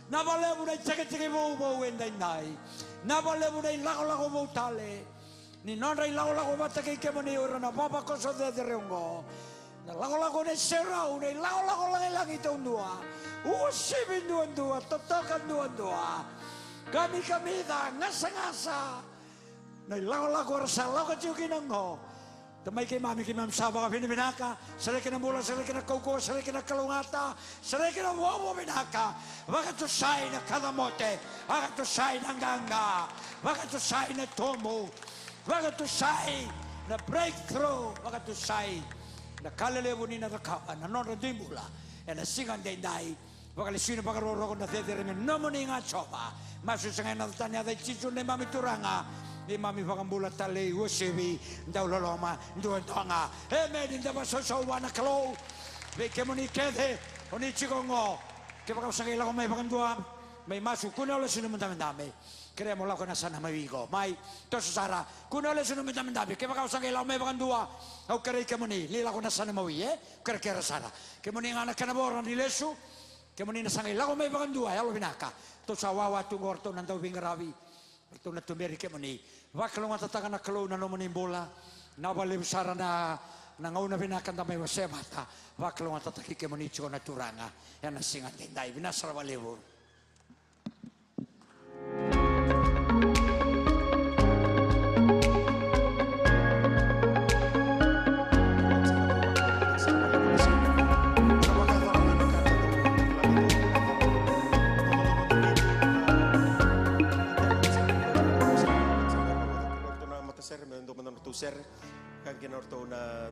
na malebu na teke bo endai nai na malebu na lago bo tale ni nonra lago bata ke kemoni ora na baba koso de reongo lago ne serau ne lago lang ito dua usibin dua totokan dua kami da ngasa ne lago rasa lago ciukin ngo tamay kay mami kay mam saba ka binaka sare kina mula sare kina koko sare kina kalungata sare kina wawo binaka baka to sai na kadamote baka to sai na ganga baka to sai na tomo baka to sai na breakthrough makatusay na kalalevo ni natakapan na non radimula e na singan dai wakalisino pakaroro ko na tetere men nomoni nga chopa masusangay na tanya dai chichu ne mami turanga ni mami pakambula tale wosebi ndau loloma nduentonga e medin da basoso wana kalo be kemoni kede oni chikongo ke pakasangay la ko may pakandua may masu kuno le sino mandame Queremos la con sana mai vigo. Mai to sara. Kuno le sono mendabi. Che va usang la mai bagandua. Au kere ke moni. Li la con sana mai Kere kere sara. Ke moni ngana kana boran di lesu. Ke moni na sangai la con mai bagandua. Ya lo binaka. To sawawa tu gorto nandau bingarawi. To na tumeri ke moni. Va kalau ngata takana kalau na no moni bola. Na bale sara na ngauna binaka ndamai wasebata. Va kalau ngata takike ke moni chona turanga. Ya na singa tendai binasara balevo. Ser, kan kinorto na